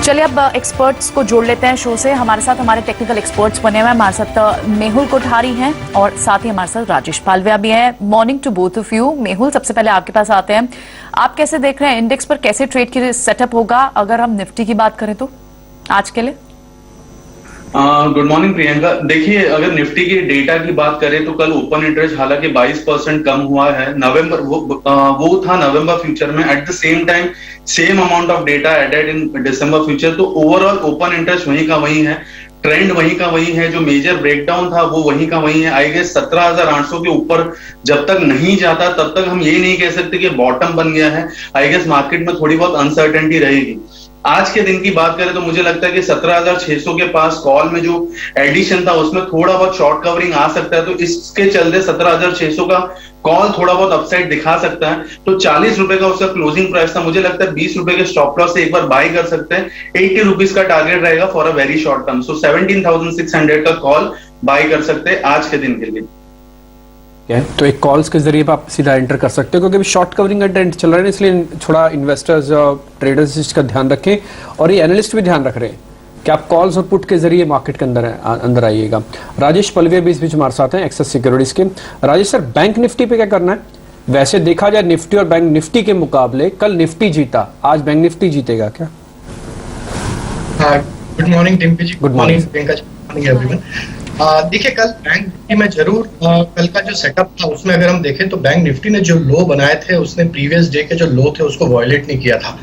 चलिए अब एक्सपर्ट्स को जोड़ लेते हैं शो से। हमारे साथ हमारे टेक्निकल एक्सपर्ट्स बने हुए हैं। हमारे साथ मेहुल कोठारी हैं और साथ ही हमारे साथ राजेश पालविया भी हैं। Morning to both of you. Mehul, सबसे पहले आपके पास आते हैं। आप कैसे देख रहे हैं इंडेक्स पर कैसे ट्रेड की सेटअप होगा अगर हम निफ्टी की बात करें तो आज के लिए? Good morning Priyanka. देखिए, अगर निफ्टी के डेटा की बात करें तो कल ओपन इंटरेस्ट हालांकि 22% कम हुआ है। नवंबर वो था नवंबर फ्यूचर में। At the same time same amount of data added in December future. तो ओवरऑल ओपन इंटरेस्ट वहीं का वहीं है, ट्रेंड वहीं का वहीं है, जो मेजर ब्रेकडाउन था वो वहीं का वहीं है। आई गेस 17,800 के ऊपर जब तक नहीं जाता तब तक हम ये नहीं कह सकते कि बॉटम बन गया है। आई गेस मार्केट में थोड़ी बहुत अनसर्टेनिटी रहेगी। आज के दिन की बात करें तो मुझे लगता है कि 17,600 के पास कॉल में जो एडिशन था उसमें थोड़ा बहुत शॉर्ट कवरिंग आ सकता है। तो इसके चलते 17,600 का कॉल थोड़ा बहुत अपसाइड दिखा सकता है। तो 40 रुपए का उसका क्लोजिंग प्राइस था। मुझे लगता है 20 रुपए के स्टॉप लॉस से एक बार बाय कर सकते हैं। 80 रुपीज का टारगेट रहेगा for a very short term. So 17,600 का कॉल बाय कर सकते हैं आज के दिन के लिए। तो एक कॉल्स के जरिए आप सीधा एंटर कर सकते हो, क्योंकि अभी शॉर्ट कवरिंग का ट्रेंड चल रहा है, इसलिए थोड़ा इन्वेस्टर्स और ट्रेडर्स इसका ध्यान रखें और ये एनालिस्ट भी ध्यान रख रहे हैं कि आप कॉल्स और पुट के जरिए मार्केट के अंदर आइएगा। राजेश पालविया भी इस बीच हमारे साथ हैं एक्सेस सिक्योरिटीज के। राजेश सर, बैंक निफ्टी पे क्या करना है? वैसे देखा जाए निफ्टी और बैंक निफ्टी के मुकाबले कल निफ्टी जीता, आज बैंक निफ्टी जीतेगा क्या? Good morning Dimpy ji. Good morning Priyanka ji. Good morning everyone. देखिए, कल बैंक निफ्टी में जरूर कल का जो सेटअप था उसमें अगर हम देखें तो बैंक निफ्टी ने जो लो बनाए थे उसने प्रीवियस डे के जो लो थे उसको वायलेट नहीं किया था।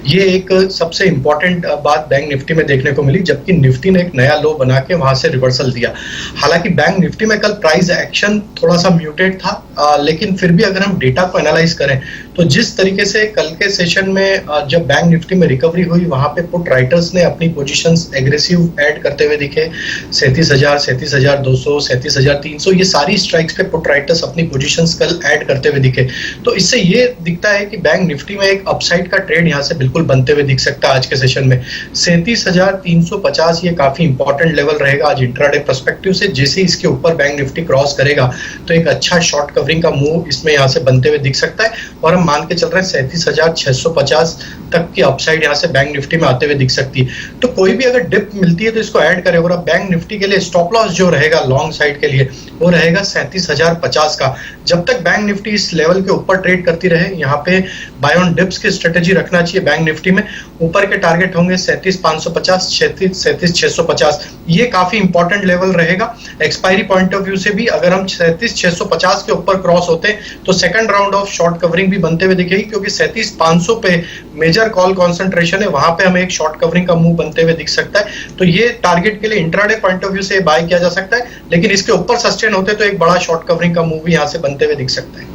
ये एक सबसे इंपॉर्टेंट बात बैंक निफ्टी में देखने को मिली, जबकि निफ्टी ने एक नया लो बना के वहां से रिवर्सल दिया। हालांकि बैंक निफ्टी में कल प्राइस एक्शन थोड़ा सा म्यूटेड था, लेकिन फिर भी अगर हम डेटा को एनालाइज करें तो जिस तरीके से कल के सेशन में जब बैंक निफ्टी में रिकवरी हुई वहां पे पुट राइटर्स ने अपनी पोजीशंस एग्रेसिव ऐड करते हुए दिखे। 37,000, 37,200, 37,300 ये सारी स्ट्राइक्स पे पुट राइटर्स अपनी पोजीशंस कल ऐड करते हुए दिखे। तो इससे ये दिखता है कि बैंक निफ्टी में एक अपसाइड का ट्रेड यहाँ से बिल्कुल बनते हुए दिख सकता है आज के सेशन में। 37,350 ये काफी इंपॉर्टेंट लेवल रहेगा आज इंट्राडे पर्सपेक्टिव से। जैसे इसके ऊपर बैंक निफ्टी क्रॉस करेगा तो एक अच्छा शॉर्ट कवरिंग का मूव इसमें यहाँ से बनते हुए दिख सकता है और हम मान के चल रहे हैं 37,650 तक की अपसाइड यहाँ से बैंक निफ्टी में आते हुए दिख सकती है। तो कोई भी अगर डिप मिलती है तो इसको ऐड करे। और बैंक निफ्टी के लिए स्टॉप लॉस जो रहेगा लॉन्ग साइड के लिए वो रहेगा 37,050 का। जब तक बैंक निफ्टी इस लेवल के ऊपर ट्रेड करती रहे, यहाँ पे बाय ऑन डिप्स की स्ट्रेटेजी रखना चाहिए बैंक निफ्टी में। ऊपर के टारगेट होंगे 37,550, 37,650। ये काफी इंपॉर्टेंट लेवल रहेगा। एक्सपायरी पॉइंट ऑफ व्यू से भी अगर हम 37,650 के ऊपर क्रॉस होते हैं तो second round of short covering भी बनते हुए दिखेगी, क्योंकि 37,500 पे मेजर कॉल कॉन्सेंट्रेशन है, वहां पे हमें एक शॉर्ट कवरिंग का मूव बनते हुए दिख सकता है। तो ये टारगेट के लिए इंट्राडे पॉइंट ऑफ व्यू से बाय किया जा सकता है, लेकिन इसके ऊपर सस्टेन होते तो एक बड़ा शॉर्ट कवरिंग का मूव भी यहाँ से बनते हुए दिख सकता है।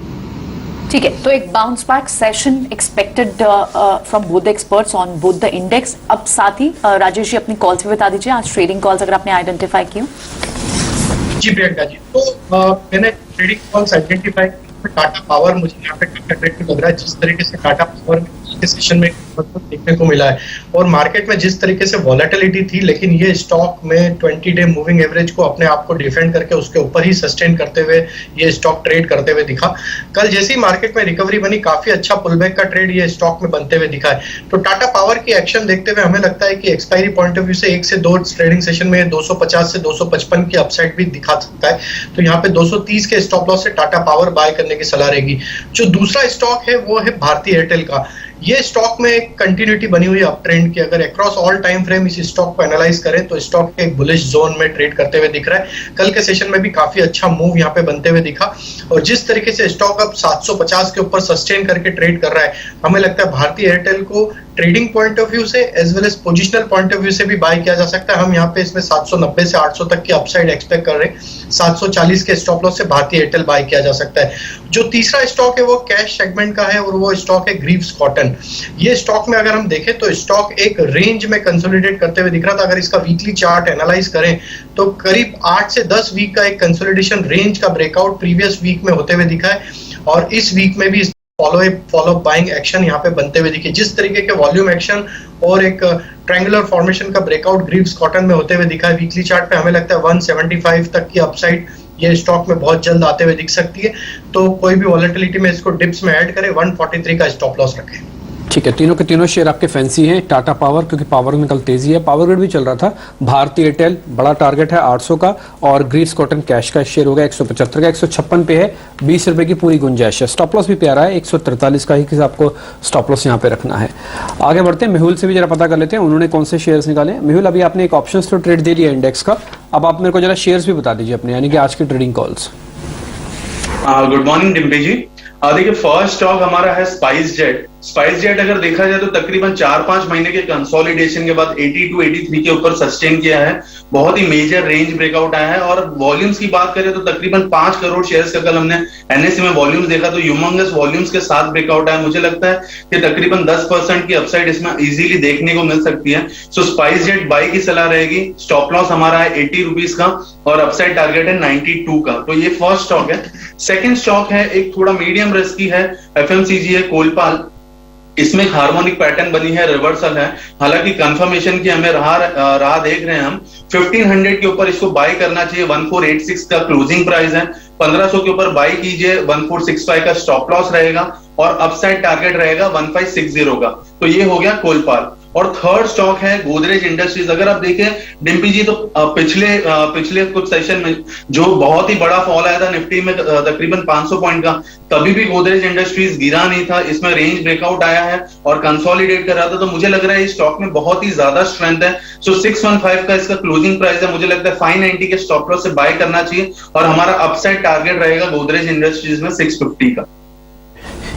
ठीक है, तो एक bounce back session expected from both the experts on both the index. अब साथ ही राजेश जी अपनी कॉल्स भी बता दीजिए, आज ट्रेडिंग कॉल्स अगर आपने आइडेंटिफाई की हो। जी प्रियंका जी, तो मैंने ट्रेडिंग कॉल्स आइडेंटिफाई की। टाटा पावर मुझे यहाँ पे अट्रैक्टिव लग रहा है, जिस तरीके से टाटा पावर के सेशन में देखने को मिला है और मार्केट में जिस तरीके से वॉलेटिलिटी थी, लेकिन ये स्टॉक में 20 डे मूविंग एवरेज को अपने आप को डिफेंड करके उसके ऊपर ही सस्टेन करते हुए ये स्टॉक ट्रेड करते हुए दिखा। कल जैसी मार्केट में रिकवरी बनी, काफी अच्छा पुलबैक का ट्रेड ये स्टॉक में बनते हुए दिखा है। तो टाटा पावर की एक्शन देखते हुए हमें लगता है कि एक्सपायरी पॉइंट ऑफ व्यू से 1 से 2 ट्रेडिंग सेशन में 250 से 255 की अपसाइड भी दिखा सकता है। तो यहाँ पे 230 के स्टॉप लॉस से टाटा पावर बाय करने की सलाह रहेगी। जो दूसरा स्टॉक है वो है भारती एयरटेल का। ये स्टॉक में एक कंटिन्यूटी बनी हुई है अप ट्रेंड की। अगर अक्रॉस ऑल टाइम फ्रेम इस स्टॉक को एनालाइज करें तो स्टॉक एक बुलिश जोन में ट्रेड करते हुए दिख रहा है। कल के सेशन में भी काफी अच्छा मूव यहाँ पे बनते हुए दिखा और जिस तरीके से स्टॉक अब 750 के ऊपर सस्टेन करके ट्रेड कर रहा है, हमें लगता है भारतीय एयरटेल को ट्रेडिंग पॉइंट ऑफ व्यू से as well as positional point of view से भी बाय किया जा सकता है। हम यहाँ पे इसमें 790 से 800 तक की अपसाइड एक्सपेक्ट कर रहे हैं। 740 के स्टॉप लॉस से भारतीय एयरटेल बाय किया जा सकता है। जो तीसरा स्टॉक है वो कैश सेगमेंट का है और वो स्टॉक है ग्रीव्स कॉटन। ये स्टॉक में अगर हम देखें तो स्टॉक एक रेंज में कंसोलिडेट करते हुए दिख रहा था। अगर इसका वीकली चार्ट एनालाइज करें तो करीब 8 से 10 वीक का एक कंसोलिडेशन रेंज का ब्रेकआउट प्रीवियस वीक में होते हुए दिखा है और इस वीक में भी फॉलो बाइंग एक्शन यहाँ पे बनते हुए दिखे। जिस तरीके के वॉल्यूम एक्शन और एक ट्रायंगुलर फॉर्मेशन का ब्रेकआउट ग्रीव्स कॉटन में होते हुए दिखा है वीकली चार्ट पे, हमें लगता है 175 तक की अपसाइड ये स्टॉक में बहुत जल्द आते हुए दिख सकती है। तो कोई भी वॉलेटिलिटी में इसको डिप्स में ऐड करे, 143 का स्टॉप लॉस रखें। ठीक है, तीनों के तीनों शेयर आपके फैंसी हैं। टाटा पावर, क्योंकि पावर में कल तेजी है, पावर ग्रिड भी चल रहा था। भारती एयरटेल बड़ा टारगेट है 800 का, और ग्रीस कॉटन कैश का शेयर हो गया 175 का, 156 पे है, 20 रुपए की पूरी गुंजाइश है। स्टॉप लॉस भी प्यारा है, 143 का ही आपको स्टॉप लॉस यहाँ पे रखना है। आगे बढ़ते हैं, मेहुल से भी जरा पता कर लेते हैं उन्होंने कौन से शेयर्स निकाले। मेहुल, अभी आपने एक ऑप्शंस तो ट्रेड दे लिया इंडेक्स का, अब आप मेरे को जरा शेयर्स भी बता दीजिए अपने, यानी कि आज की trading calls. Good morning Dimpy ji. देखिए, फर्स्ट स्टॉक हमारा है स्पाइस जेट। स्पाइस जेट अगर देखा जाए तो तकरीबन 4-5 महीने के कंसोलिडेशन के बाद 80 to 83 के ऊपर सस्टेन किया है। बहुत ही मेजर रेंज ब्रेकआउट आया है। और वॉल्यूम्स की बात करें तो तकरीबन 5 करोड़ शेयर्स का कल हमने एनएससी में वॉल्यूम्स देखा, तो ह्यूमंगस वॉल्यूम्स के साथ ब्रेकआउट आया। मुझे लगता है कि तकरीबन 10% की अपसाइड इसमें इजीली देखने को मिल सकती है। सो स्पाइस जेट बाई की सलाह रहेगी। स्टॉप लॉस हमारा है 80 रुपीज का और अपसाइड टारगेट है 92 का। तो ये फर्स्ट स्टॉक है। सेकेंड स्टॉक है एक थोड़ा मीडियम रिस्क की है, एफएमसीजी है, कोलपाल। इसमें एक हार्मोनिक पैटर्न बनी है, रिवर्सल है। हालांकि कंफर्मेशन की हमें राह देख रहे हैं हम। 1500 के ऊपर इसको बाय करना चाहिए, 1486 का क्लोजिंग प्राइस है। 1500 के ऊपर बाय कीजिए, 1465 का स्टॉप लॉस रहेगा और अपसाइड टारगेट रहेगा 1560 का। तो ये हो गया कोलपाल। और थर्ड स्टॉक है गोदरेज इंडस्ट्रीज। अगर आप देखें डिम्पी जी तो पिछले कुछ सेशन में जो बहुत ही बड़ा फॉल आया था निफ्टी में तकरीबन 500 पॉइंट का, तभी भी गोदरेज इंडस्ट्रीज गिरा नहीं था। इसमें रेंज ब्रेकआउट आया है और कंसोलिडेट कर रहा था। तो मुझे लग रहा है इस स्टॉक में बहुत ही ज्यादा स्ट्रेंथ है। सो 615 का इसका क्लोजिंग प्राइस है। मुझे लगता है 590 के स्टॉप लॉस से बाय करना चाहिए और हमारा अपसाइड टारगेट रहेगा गोदरेज इंडस्ट्रीज में 650 का।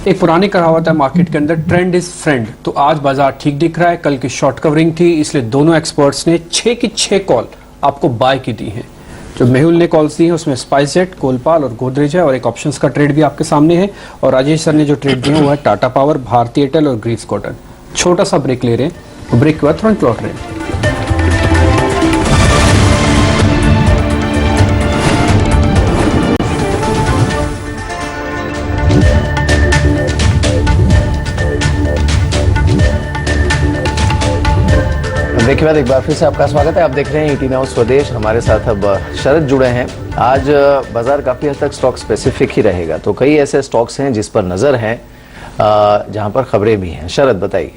एक पुरानी कहावत है मार्केट के अंदर, ट्रेंड इज फ्रेंड। तो आज बाजार ठीक दिख रहा है। कल की शॉर्ट कवरिंग थी, इसलिए दोनों एक्सपर्ट्स ने 6 की 6 कॉल आपको बाय की दी है। जो मेहुल ने कॉल्स दी है उसमें स्पाइस जेट, कोलपाल और गोदरेज है, और एक ऑप्शंस का ट्रेड भी आपके सामने है। और राजेश सर ने जो ट्रेड दिए वो है टाटा पावर, भारती एयरटेल और ग्रीस कॉटन। छोटा सा ब्रेक ले रहे हैं, ब्रेक के बाद तुरंत लौट रहे हैं। ब्रेक के बाद एक बार फिर से आपका स्वागत है। आप देख रहे हैं ET नाउ स्वदेश। हमारे साथ अब शरद जुड़े हैं। आज बाजार काफ़ी हद तक स्टॉक स्पेसिफिक ही रहेगा, तो कई ऐसे स्टॉक्स हैं जिस पर नज़र है, जहां पर खबरें भी हैं। शरद बताइए।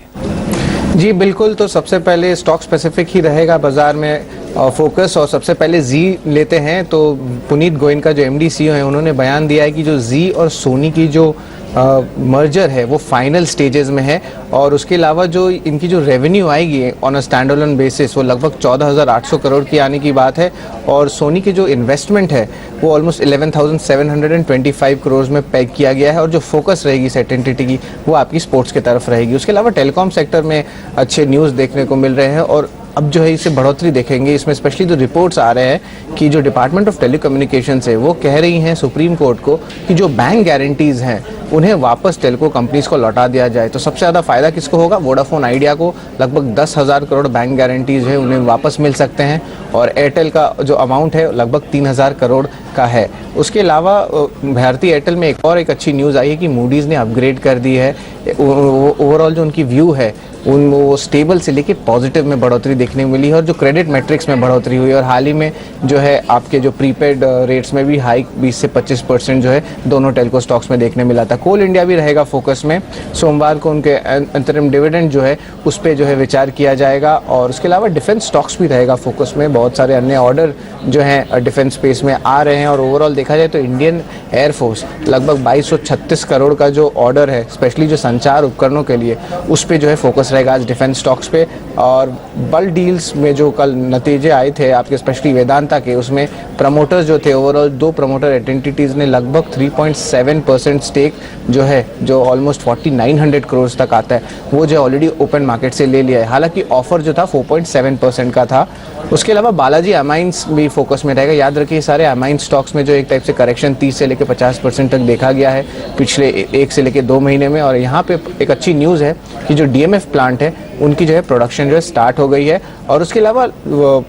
जी बिल्कुल, तो सबसे पहले स्टॉक स्पेसिफिक ही रहेगा बाजार में फोकस, और सबसे पहले जी लेते हैं। तो पुनीत गोयन का जो MD CEO है, उन्होंने बयान दिया है कि जो जी और सोनी की जो मर्जर है वो फाइनल स्टेजेस में है, और उसके अलावा जो इनकी जो रेवेन्यू आएगी on a stand alone basis वो लगभग 14,800 करोड़ की आने की बात है। और सोनी की जो इन्वेस्टमेंट है वो ऑलमोस्ट 11,725 करोड़ में पैक किया गया है, और जो फोकस रहेगी सेट एंटिटी की वो आपकी स्पोर्ट्स की तरफ रहेगी। उसके अलावा टेलीकॉम सेक्टर में अच्छे न्यूज़ देखने को मिल रहे हैं, और अब जो है इसे बढ़ोतरी देखेंगे। इसमें स्पेशली जो रिपोर्ट्स आ रहे हैं कि जो डिपार्टमेंट ऑफ टेलीकम्युनिकेशंस है वो कह रही हैं सुप्रीम कोर्ट को कि जो बैंक गारंटीज हैं उन्हें वापस टेलीको कंपनीज को लौटा दिया जाए। तो सबसे ज़्यादा फायदा किसको होगा? वोडाफोन आइडिया को। लगभग 10,000 करोड़ बैंक गारंटीज है उन्हें वापस मिल सकते हैं, और एयरटेल का जो अमाउंट है लगभग 3,000 करोड़ का है। उसके अलावा भारती एयरटेल में एक अच्छी न्यूज़ आई है कि मूडीज़ ने अपग्रेड कर दी है। ओवरऑल जो उनकी व्यू है वो स्टेबल से लेके पॉजिटिव में बढ़ोतरी देखने को मिली है, और जो क्रेडिट मैट्रिक्स में बढ़ोतरी हुई है। और हाल ही में जो है आपके जो प्रीपेड रेट्स में भी हाइक 20 से 25% जो है दोनों टेलको स्टॉक्स में देखने मिला था। कोल इंडिया भी रहेगा फोकस में। सोमवार को उनके अंतरिम डिविडेंड जो है उस पर जो है विचार किया जाएगा। और उसके अलावा डिफेंस स्टॉक्स भी रहेगा फोकस में। बहुत सारे अन्य ऑर्डर जो हैं डिफेंस स्पेस में आ रहे हैं, और ओवरऑल देखा जाए तो इंडियन एयरफोर्स लगभग 2236 करोड़ का जो ऑर्डर है स्पेशली जो संचार उपकरणों के लिए, उस पर जो है फोकस रहेगा आज डिफेंस स्टॉक्स पे। और बल्क डील्स में जो कल नतीजे आए थे आपके स्पेशली वेदांता के, उसमें प्रमोटर्स जो थे ओवरऑल 2 प्रमोटर एंटिटीज ने लगभग 3.7% स्टेक जो है जो ऑलमोस्ट 4900 करोड़ तक आता है वो जो ऑलरेडी ओपन मार्केट से ले लिया है। हालांकि ऑफर जो था 4.7% का था। उसके अलावा बालाजी अमाइंस भी फोकस में रहेगा। याद रखिए सारे अमाइन स्टॉक्स में जो एक टाइप से करेक्शन 30 से लेकर 50% तक देखा गया है पिछले 1 से लेकर 2 महीने में। और यहाँ पे एक अच्छी न्यूज़ है कि जो DMF प्लांट है उनकी जो है प्रोडक्शन जो है स्टार्ट हो गई है। और उसके अलावा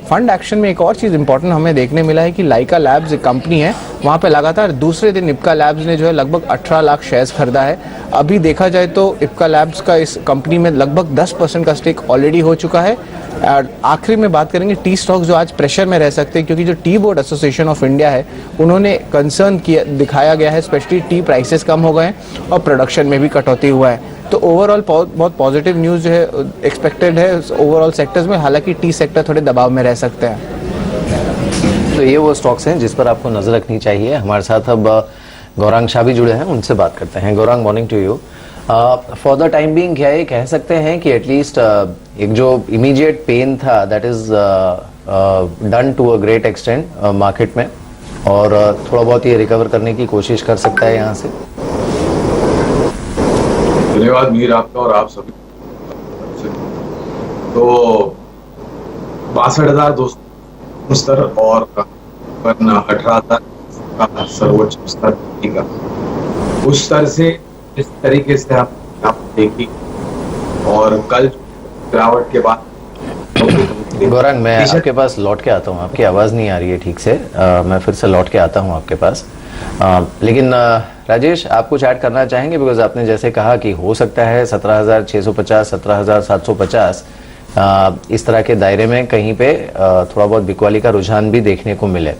फंड एक्शन में एक और चीज़ इंपॉर्टेंट हमें देखने मिला है कि लाइका लैब्स एक कंपनी है, वहाँ पे लगातार दूसरे दिन इप्का लैब्स ने जो है लगभग 18 लाख शेयर्स खरीदा है। अभी देखा जाए तो इप्का लैब्स का इस कंपनी में लगभग 10% का स्टेक ऑलरेडी हो चुका है। आखिरी में बात करेंगे टी स्टॉक्स जो आज प्रेशर में रह सकते हैं, क्योंकि जो tea board association of India है उन्होंने कंसर्न किया दिखाया गया है, स्पेशली टी प्राइसेस कम हो गए हैं और प्रोडक्शन में भी कटौती हुआ है। तो ओवरऑल बहुत पॉजिटिव न्यूज़ जो है एक्सपेक्टेड है ओवरऑल सेक्टर्स में, हालांकि टी सेक्टर थोड़े दबाव में रह सकते हैं। तो ये वो स्टॉक्स हैं जिस पर आपको नजर रखनी चाहिए। हमारे साथ अब गौरांग शाह भी जुड़े हैं, उनसे बात करते हैं। Gaurang, morning to you. For the time being क्या ये कह सकते हैं कि एटलीस्ट एक जो इमीडिएट पेन था that is done to a great extent market में, और थोड़ा बहुत ये रिकवर करने की कोशिश कर सकता है यहाँ से? धन्यवाद मीर आपका और आप सभी। तो 62,200 स्तर और 18,000 का सर्वोच्च स्तर का, उस स्तर से इस तरीके से आप देखिए, और कल गिरावट के बाद गौरांग, मैं आपके पास लौट के आता हूँ, आपकी आवाज नहीं आ रही है ठीक से, मैं फिर से लौट के आता हूँ आपके पास। लेकिन राजेश, आप कुछ ऐड करना चाहेंगे? बिकॉज आपने जैसे कहा कि हो सकता है 17,650, 17,750 इस तरह के दायरे में कहीं पे थोड़ा बहुत बिकवाली का रुझान भी देखने को मिले।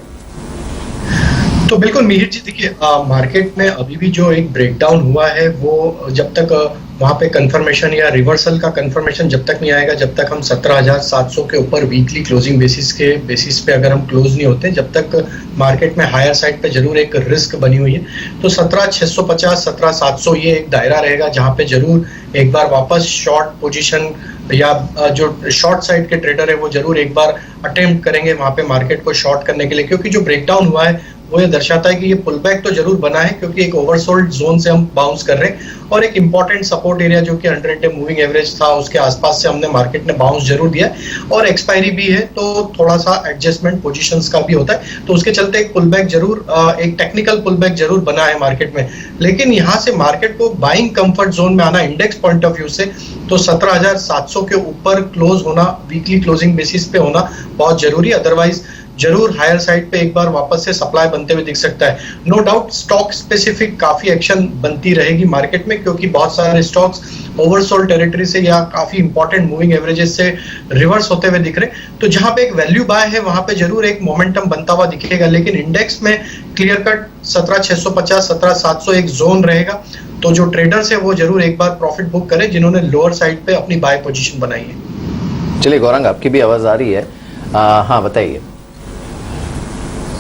तो बिल्कुल मिहिर जी, देखिए मार्केट में अभी भी जो एक ब्रेकडाउन हुआ है वो जब तक वहां पे कंफर्मेशन या रिवर्सल का कंफर्मेशन जब तक नहीं आएगा, जब तक हम 17,700 के ऊपर वीकली क्लोजिंग बेसिस पे अगर हम क्लोज नहीं होते, जब तक मार्केट में हायर साइड पे जरूर एक रिस्क बनी हुई है। तो 17,650, 17,700 ये एक दायरा रहेगा जहां पे जरूर एक बार वापस शॉर्ट पोजीशन या जो शॉर्ट साइड के ट्रेडर है वो जरूर एक बार अटेम्प्ट करेंगे वहां पे मार्केट को शॉर्ट करने के लिए, क्योंकि जो ब्रेकडाउन हुआ है वो ये दर्शाता है कि ये पुल बैक तो जरूर बना है, क्योंकि एक ओवरसोल्ड जोन से हम बाउंस कर रहे हैं, और एक इंपॉर्टेंट सपोर्ट एरिया जो कि 100 डे मूविंग एवरेज था उसके आसपास से हमने मार्केट ने बाउंस जरूर दिया, और एक्सपायरी भी है तो थोड़ा सा एडजस्टमेंट पोजीशंस का भी होता है, तो उसके चलते एक पुल बैक जरूर, एक टेक्निकल पुल बैक जरूर बना है मार्केट में। लेकिन यहाँ से मार्केट को बाइंग कंफर्ट जोन में आना इंडेक्स पॉइंट ऑफ व्यू से, तो 17,700 के ऊपर क्लोज होना, वीकली क्लोजिंग बेसिस पे होना बहुत जरूरी, अदरवाइज जरूर हायर साइड पे एक बार वापस से सप्लाई बनते हुए दिख सकता है। नो डाउट स्टॉक स्पेसिफिक काफी एक्शन बनती रहेगी मार्केट में, क्योंकि बहुत सारे स्टॉक्स ओवरसोल्ड टेरिटरी से या काफी इंपॉर्टेंट मूविंग एवरेजेस से रिवर्स होते हुए दिख रहे, तो जहां पे एक वैल्यू बाय है वहां पे जरूर एक मोमेंटम बनता हुआ दिखेगा। लेकिन इंडेक्स में क्लियर कट 17,650, 17,700 एक जोन रहेगा, तो जो ट्रेडर्स है वो जरूर एक बार प्रॉफिट बुक करें जिन्होंने लोअर साइड पे अपनी बाय पोजीशन बनाई है। चलिए गौरांग, आपकी भी आवाज आ रही है, हाँ बताइए।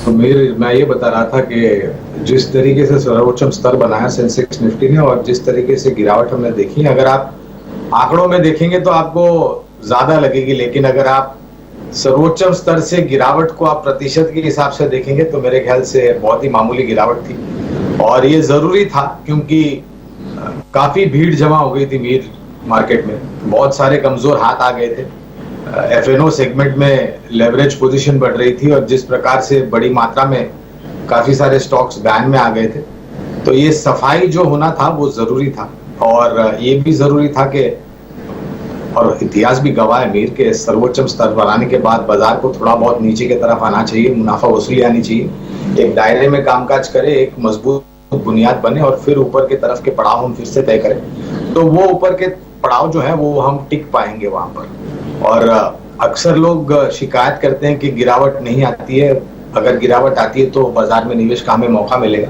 तो मैं ये बता रहा था कि जिस तरीके से सर्वोच्चम स्तर बनाया सेंसेक्स निफ्टी ने, और जिस तरीके से गिरावट हमने देखी, अगर आप आंकड़ों में देखेंगे तो आपको ज्यादा लगेगी, लेकिन अगर आप सर्वोच्चम स्तर से गिरावट को आप प्रतिशत के हिसाब से देखेंगे तो मेरे ख्याल से बहुत ही मामूली गिरावट थी, और ये जरूरी था क्योंकि काफी भीड़ जमा हो गई थी मीर मार्केट में, बहुत सारे कमजोर हाथ आ गए थे, एफएनओ सेगमेंट में लेवरेज पोजीशन बढ़ रही थी, और जिस प्रकार से बड़ी मात्रा में काफी सारे स्टॉक्स बैन में आ गए थे, तो ये सफाई जो होना था वो जरूरी था। और ये भी जरूरी था कि, और इतिहास भी गवाह है मीर के, सर्वोच्चम स्तर बनाने के बाद बाजार को थोड़ा बहुत नीचे की तरफ आना चाहिए, मुनाफा वसूली आनी चाहिए, एक दायरे में कामकाज करे, एक मजबूत बुनियाद बने, और फिर ऊपर के तरफ के पड़ाव हम फिर से तय करें, तो वो ऊपर के पड़ाव जो है वो हम टिक पाएंगे वहां पर। और अक्सर लोग शिकायत करते हैं कि गिरावट नहीं आती है, अगर गिरावट आती है तो बाजार में निवेश का हमें मौका मिलेगा।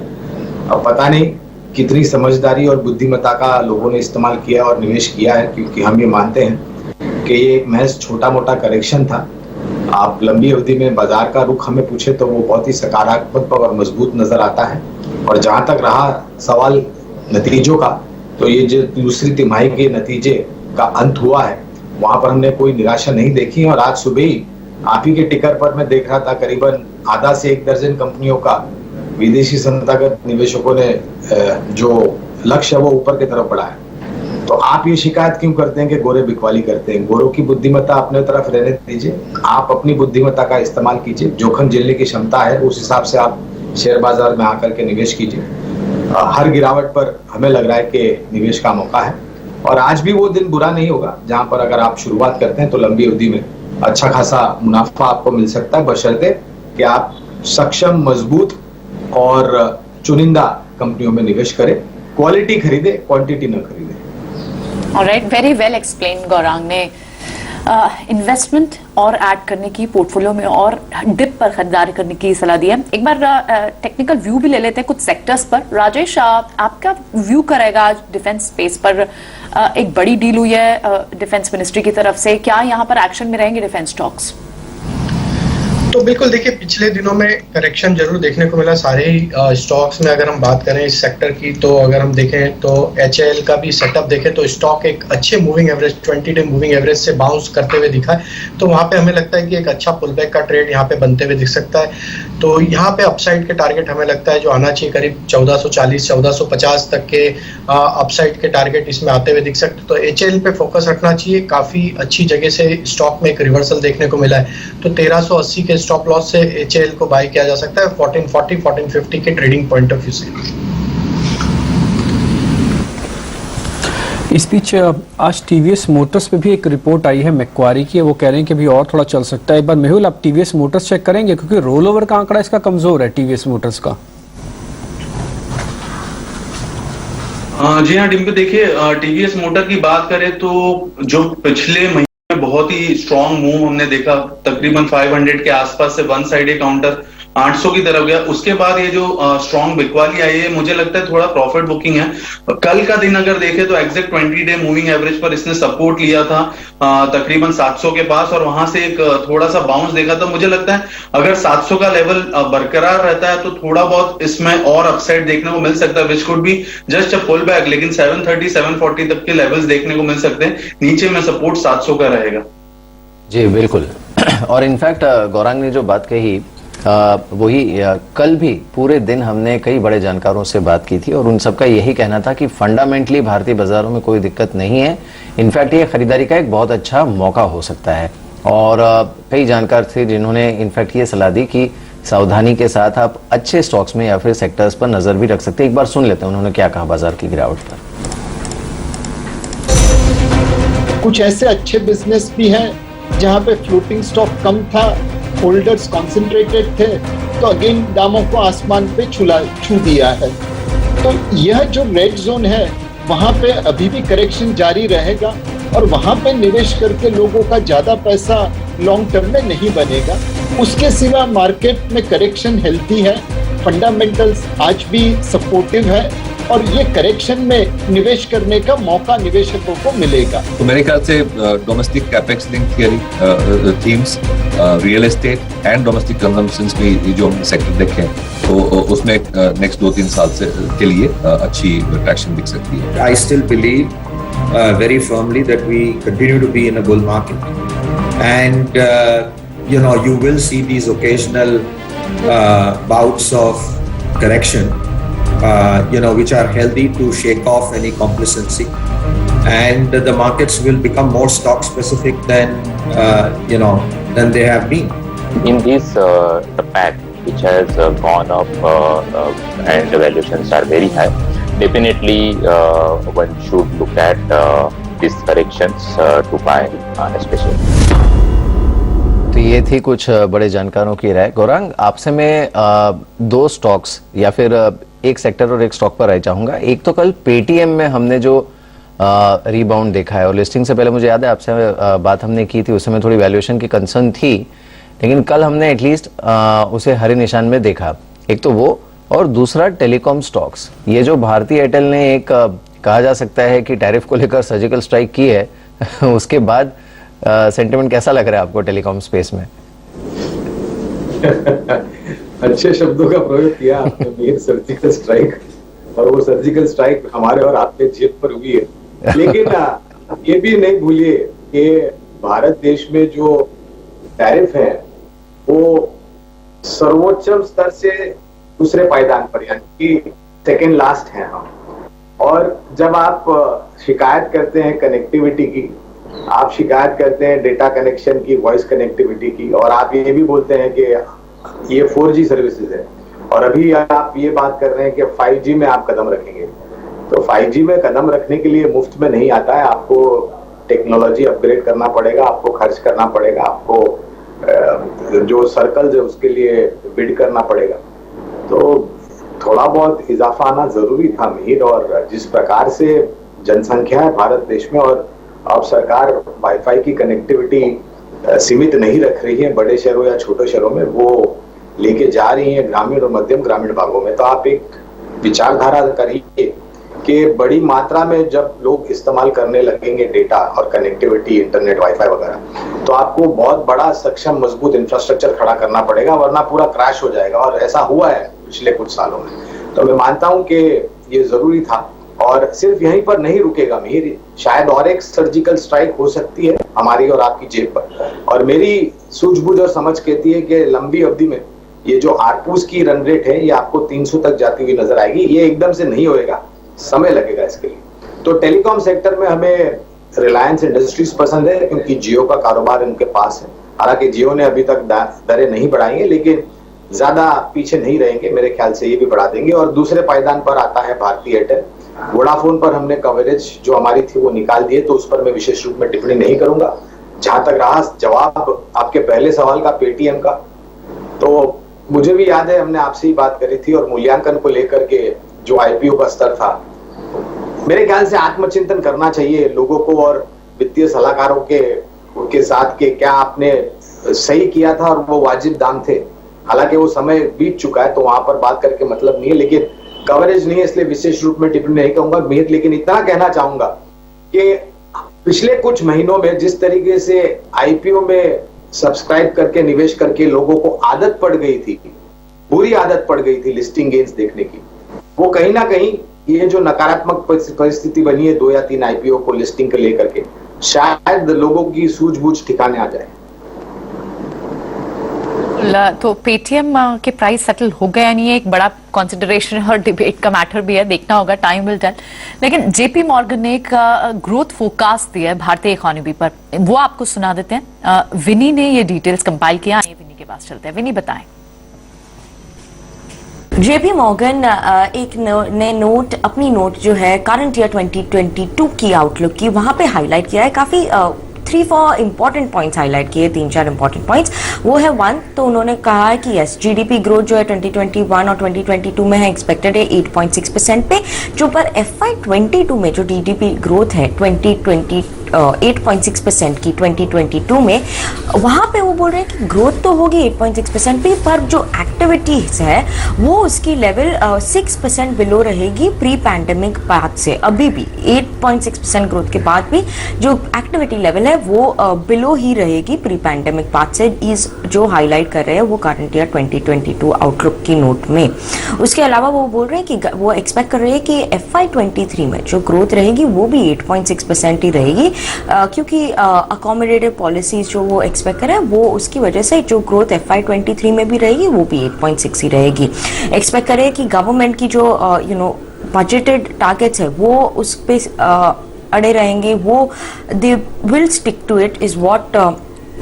अब पता नहीं कितनी समझदारी और बुद्धिमत्ता का लोगों ने इस्तेमाल किया और निवेश किया है, क्योंकि हम ये मानते हैं कि ये एक महज छोटा मोटा करेक्शन था। आप लंबी अवधि में बाजार का रुख हमें पूछे तो वो बहुत ही सकारात्मक और मजबूत नजर आता है। और जहां तक रहा सवाल नतीजों का, तो ये जो दूसरी तिमाही के नतीजे का अंत हुआ है वहां पर हमने कोई निराशा नहीं देखी, और आज सुबह ही आप ही के टिकर पर मैं देख रहा था करीबन आधा से 1 दर्जन कंपनियों का विदेशी संस्थागत निवेशकों ने जो लक्ष्य है वो ऊपर की तरफ बढ़ाया। तो आप ये शिकायत क्यों करते हैं कि गोरे बिकवाली करते हैं? गोरों की बुद्धिमत्ता अपने तरफ रहने दीजिए, आप अपनी बुद्धिमत्ता का इस्तेमाल कीजिए, जोखिम झेलने की क्षमता है उस हिसाब से आप शेयर बाजार में आकर के निवेश कीजिए। हर गिरावट पर हमें लग रहा है कि निवेश का मौका है, और आज भी वो दिन बुरा नहीं होगा जहां पर अगर आप शुरुआत करते हैं तो लंबी अवधि में अच्छा खासा मुनाफा आपको मिल सकता है, बशर्ते कि आप सक्षम, मजबूत और चुनिंदा कंपनियों में निवेश करें, क्वालिटी खरीदे, क्वांटिटी न खरीदे। Alright, very well explain Gaurang ने। इन्वेस्टमेंट और ऐड करने की पोर्टफोलियो में और डिप पर खरीदारी करने की सलाह दी है। एक बार टेक्निकल व्यू भी ले लेते हैं कुछ सेक्टर्स पर। राजेश, आपका व्यू करेगा आज डिफेंस स्पेस पर? एक बड़ी डील हुई है डिफेंस मिनिस्ट्री की तरफ से, क्या यहाँ पर एक्शन में रहेंगे डिफेंस स्टॉक्स? तो बिल्कुल देखिए, पिछले दिनों में करेक्शन जरूर देखने को मिला सारे ही स्टॉक्स में। अगर हम बात करें इस सेक्टर की, तो अगर हम देखें तो HAL का भी सेटअप देखें तो स्टॉक एक अच्छे मूविंग एवरेज 20-डे मूविंग एवरेज से बाउंस करते हुए दिखा है। तो वहां पे हमें लगता है कि एक अच्छा पुल बैक का ट्रेड यहाँ पे बनते हुए दिख सकता है। तो यहाँ पे अपसाइड के टारगेट हमें लगता है जो आना चाहिए करीब 1440-1450 तक के अपसाइड के टारगेट इसमें आते हुए दिख सकते। तो HAL पे फोकस रखना चाहिए। काफी अच्छी जगह से स्टॉक में एक रिवर्सल देखने को मिला है। तो 1380 के स्टॉप लॉस से HAL को बाय किया जा सकता है 1440 1450 के ट्रेडिंग पॉइंट ऑफ व्यू से। इस बीच आज TVS मोटर्स पे भी एक रिपोर्ट आई है मैक्वारी की, वो कह रहे हैं कि अभी और थोड़ा चल सकता है। एक बार मेहुल, आप TVS मोटर्स चेक करेंगे क्योंकि रोल ओवर का आंकड़ा इसका कमजोर है TVS मोटर्स का। जी हाँ डिम्पल, देखिए TVS मोटर की बात करें तो जो पिछले महीने में बहुत ही स्ट्रॉन्ग मूव हमने देखा, तकरीबन 500 के आसपास से वन साइड काउंटर 800 की तरफ गया। उसके बाद ये जो स्ट्रॉन्ग बिकवाली आई है, मुझे लगता है थोड़ा प्रॉफिट बुकिंग है। कल का दिन अगर देखें तो एग्जैक्ट 20-डे मूविंग एवरेज पर इसने सपोर्ट लिया था तकरीबन 700 के पास, और वहां से एक थोड़ा सा बाउंस देखा। तो मुझे लगता है अगर 700 का लेवल बरकरार रहता है तो थोड़ा बहुत इसमें और अपसाइड देखने को मिल सकता है, which could be just a pull back. लेकिन 730 740 तक के लेवल्स देखने को मिल सकते हैं। नीचे में सपोर्ट 700 का रहेगा। जी बिल्कुल। और इनफैक्ट गौरांग ने जो बात कही वही कल भी पूरे दिन हमने कई बड़े जानकारों से बात की थी और उन सबका यही कहना था कि फंडामेंटली भारतीय बाजारों में कोई दिक्कत नहीं है। इनफैक्ट ये खरीदारी का एक बहुत अच्छा मौका हो सकता है। और कई जानकार थे जिन्होंने इनफैक्ट ये सलाह दी कि सावधानी के साथ आप अच्छे स्टॉक्स में या फिर सेक्टर्स पर नजर भी रख सकते हैं। एक बार सुन लेते हैं उन्होंने क्या कहा बाजार की गिरावट पर। कुछ ऐसे अच्छे बिजनेस भी हैं जहां पे फ्लोटिंग स्टॉक कम था, होल्डर्स कॉन्सेंट्रेटेड थे, तो अगेन दामों को आसमान पे छू दिया है। तो यह जो रेड जोन है वहां पे अभी भी करेक्शन जारी रहेगा और वहां पे निवेश करके लोगों का ज्यादा पैसा लॉन्ग टर्म में नहीं बनेगा। उसके सिवा मार्केट में करेक्शन हेल्थी है, फंडामेंटल्स आज भी सपोर्टिव है और ये करेक्शन में निवेश करने का मौका निवेशकों को मिलेगा। तो मेरे ख्याल से domestic capex link theory themes, real estate and domestic consumption में जो हमने सेक्टर देखे हैं तो उसमें नेक्स्ट 2-3 साल से के लिए अच्छी ट्रैक्शन दिख सकती है। I still believe very firmly that we continue to be in a bull market, and you will see these occasional bouts of correction, which are healthy to shake off any complacency, and the markets will become more stock specific than they have been. In this the PAC which has gone up and the valuations are very high, definitely one should look at these corrections to buy especially. तो ये थी कुछ बड़े जानकारों की राय। गौरांग, आपसे मैं दो स्टॉक्स या फिर एक सेक्टर और एक स्टॉक पर राय चाहूंगा। एक तो कल पेटीएम में हमने जो रीबाउंड देखा है, और लिस्टिंग से पहले मुझे याद है आपसे बात हमने की थी, उस समय थोड़ी वैल्यूएशन की कंसर्न थी, लेकिन कल हमने एटलीस्ट उसे हरे निशान में देखा। एक तो वो, और दूसरा टेलीकॉम स्टॉक्स। ये जो भारतीय एयरटेल ने एक कहा जा सकता है कि टैरिफ को लेकर सर्जिकल स्ट्राइक की है उसके बाद सेंटिमेंट कैसा लग रहा है आपको टेलीकॉम स्पेस में? अच्छे शब्दों का प्रयोग किया आपने, सर्जिकल स्ट्राइक, और वो सर्जिकल स्ट्राइक हमारे और आपके जेब पर हुई है। लेकिन ये भी नहीं भूलिए कि भारत देश में जो टैरिफ है वो सर्वोच्चम स्तर से दूसरे पायदान पर, यानी कि सेकेंड लास्ट है हम। और जब आप शिकायत करते हैं कनेक्टिविटी की, आप शिकायत करते हैं डेटा कनेक्शन की, वॉइस कनेक्टिविटी की, और आप ये भी बोलते हैं कि ये 4G सर्विसेज है, और अभी आप ये बात कर रहे हैं कि 5G में आप कदम रखेंगे, तो 5G में कदम रखने के लिए मुफ्त में नहीं आता है। आपको टेक्नोलॉजी अपग्रेड करना पड़ेगा, आपको खर्च करना पड़ेगा, आपको जो सर्कल्स है उसके लिए बिड करना पड़ेगा। तो थोड़ा बहुत इजाफा आना जरूरी था मीर, और जिस प्रकार से जनसंख्या है भारत देश में और अब सरकार वाईफाई की कनेक्टिविटी सीमित नहीं रख रही है बड़े शहरों या छोटे शहरों में, वो लेके जा रही है ग्रामीण और मध्यम ग्रामीण भागों में। तो आप एक विचारधारा करिए कि बड़ी मात्रा में जब लोग इस्तेमाल करने लगेंगे डेटा और कनेक्टिविटी, इंटरनेट, वाईफाई वगैरह, तो आपको बहुत बड़ा सक्षम मजबूत इंफ्रास्ट्रक्चर खड़ा करना पड़ेगा, वरना पूरा क्रैश हो जाएगा। और ऐसा हुआ है पिछले कुछ सालों में। तो मैं मानता हूं कि ये जरूरी था और सिर्फ यहीं पर नहीं रुकेगा मीर, शायद और एक सर्जिकल स्ट्राइक हो सकती है हमारी और आपकी जेब पर। और मेरी सूझबूझ और समझ कहती है कि लंबी अवधि में ये जो आरपूस की रन रेट है ये आपको 300 तक जाती हुई नजर आएगी। ये एकदम से नहीं होएगा, समय लगेगा इसके लिए। तो टेलीकॉम सेक्टर में हमें रिलायंस इंडस्ट्रीज पसंद है क्योंकि जियो का कारोबार इनके पास है। हालांकि जियो ने अभी तक दरें नहीं बढ़ाई है, लेकिन ज्यादा पीछे नहीं रहेंगे, मेरे ख्याल से ये भी बढ़ा देंगे। और दूसरे पायदान पर आता है भारती एयरटेल। वोडाफोन पर हमने कवरेज जो हमारी थी वो निकाल दिए, तो उस पर मैं विशेष रूप में टिप्पणी नहीं करूंगा। जहां तक रहा जवाब आपके पहले सवाल का पेटीएम का, तो मुझे भी याद है हमने आपसे ही बात करी थी और मूल्यांकन को लेकर के जो आईपीओ का स्तर था, मेरे ख्याल से आत्मचिंतन करना चाहिए लोगों को और वित्तीय सलाहकारों के साथ के क्या आपने सही किया था और वो वाजिब दाम थे। हालांकि वो समय बीत चुका है तो वहां पर बात करके मतलब नहीं है, लेकिन कवरेज नहीं है इसलिए विशेष रूप में टिप्पणी नहीं कहूंगा। लेकिन इतना कहना चाहूंगा कि पिछले कुछ महीनों में जिस तरीके से आईपीओ में सब्सक्राइब करके निवेश करके लोगों को आदत पड़ गई थी, बुरी आदत पड़ गई थी लिस्टिंग गेन्स देखने की, वो कहीं ना कहीं ये जो नकारात्मक परिस्थिति बनी है 2 या 3 आईपीओ को लिस्टिंग के लेकर के, शायद लोगों की सूझबूझ ठिकाने आ जाए। तो पेटीएम के प्राइस सेटल हो गया नहीं है, एक बड़ा कंसिडरेशन और डिबेट का मैटर भी है, देखना होगा, टाइम विल टेल। लेकिन जेपी मॉर्गन ने एक ग्रोथ फोरकास्ट दिया है भारतीय इकोनॉमी पर, वो आपको सुना देते हैं। विनी ने ये डिटेल्स कंपाइल किया, विनी के पास चलते हैं। विनी बताएं। जेपी मॉर्गन ने अपनी नोट जो है करंट ईयर 2022 की आउटलुक की, वहां पे हाईलाइट किया है काफी 3-4 इंपॉर्टेंट पॉइंट्स हाईलाइट किए, 3-4 इंपॉर्टेंट पॉइंट्स। वो है 1, तो उन्होंने कहा है कि यस जीडीपी ग्रोथ जो है 2021 और 2022 में है एक्सपेक्टेड है 8.6% पे, जो पर FY22 में जो जीडीपी ग्रोथ है 8.6% की 2022 में, वहां पे वो बोल रहे हैं कि ग्रोथ तो होगी 8.6% पे, पर जो एक्टिविटीज है वो उसकी लेवल 6% बिलो रहेगी प्री पैंडेमिक बाद से। अभी भी 8.6% ग्रोथ के बाद भी जो एक्टिविटी लेवल है वो बिलो ही रहेगी प्री पैंडेमिक बाद से, इज जो हाईलाइट कर रहे हैं वो करंट ईयर 2022 आउटलुक की नोट में। उसके अलावा वो बोल रहे हैं कि वो एक्सपेक्ट कर रहे हैं कि FY23 में जो ग्रोथ रहेगी वो भी 8.6% ही रहेगी, क्योंकि अकोमोडेटिव पॉलिसीज जो वो एक्सपेक्ट कर रहे हैं वो उसकी वजह से जो ग्रोथ FY23 में भी रहेगी वो भी 8.6 ही रहेगी। एक्सपेक्ट करें कि गवर्नमेंट की जो बजटेड टारगेट्स है वो उस पे अड़े रहेंगे, वो they will stick to it, is what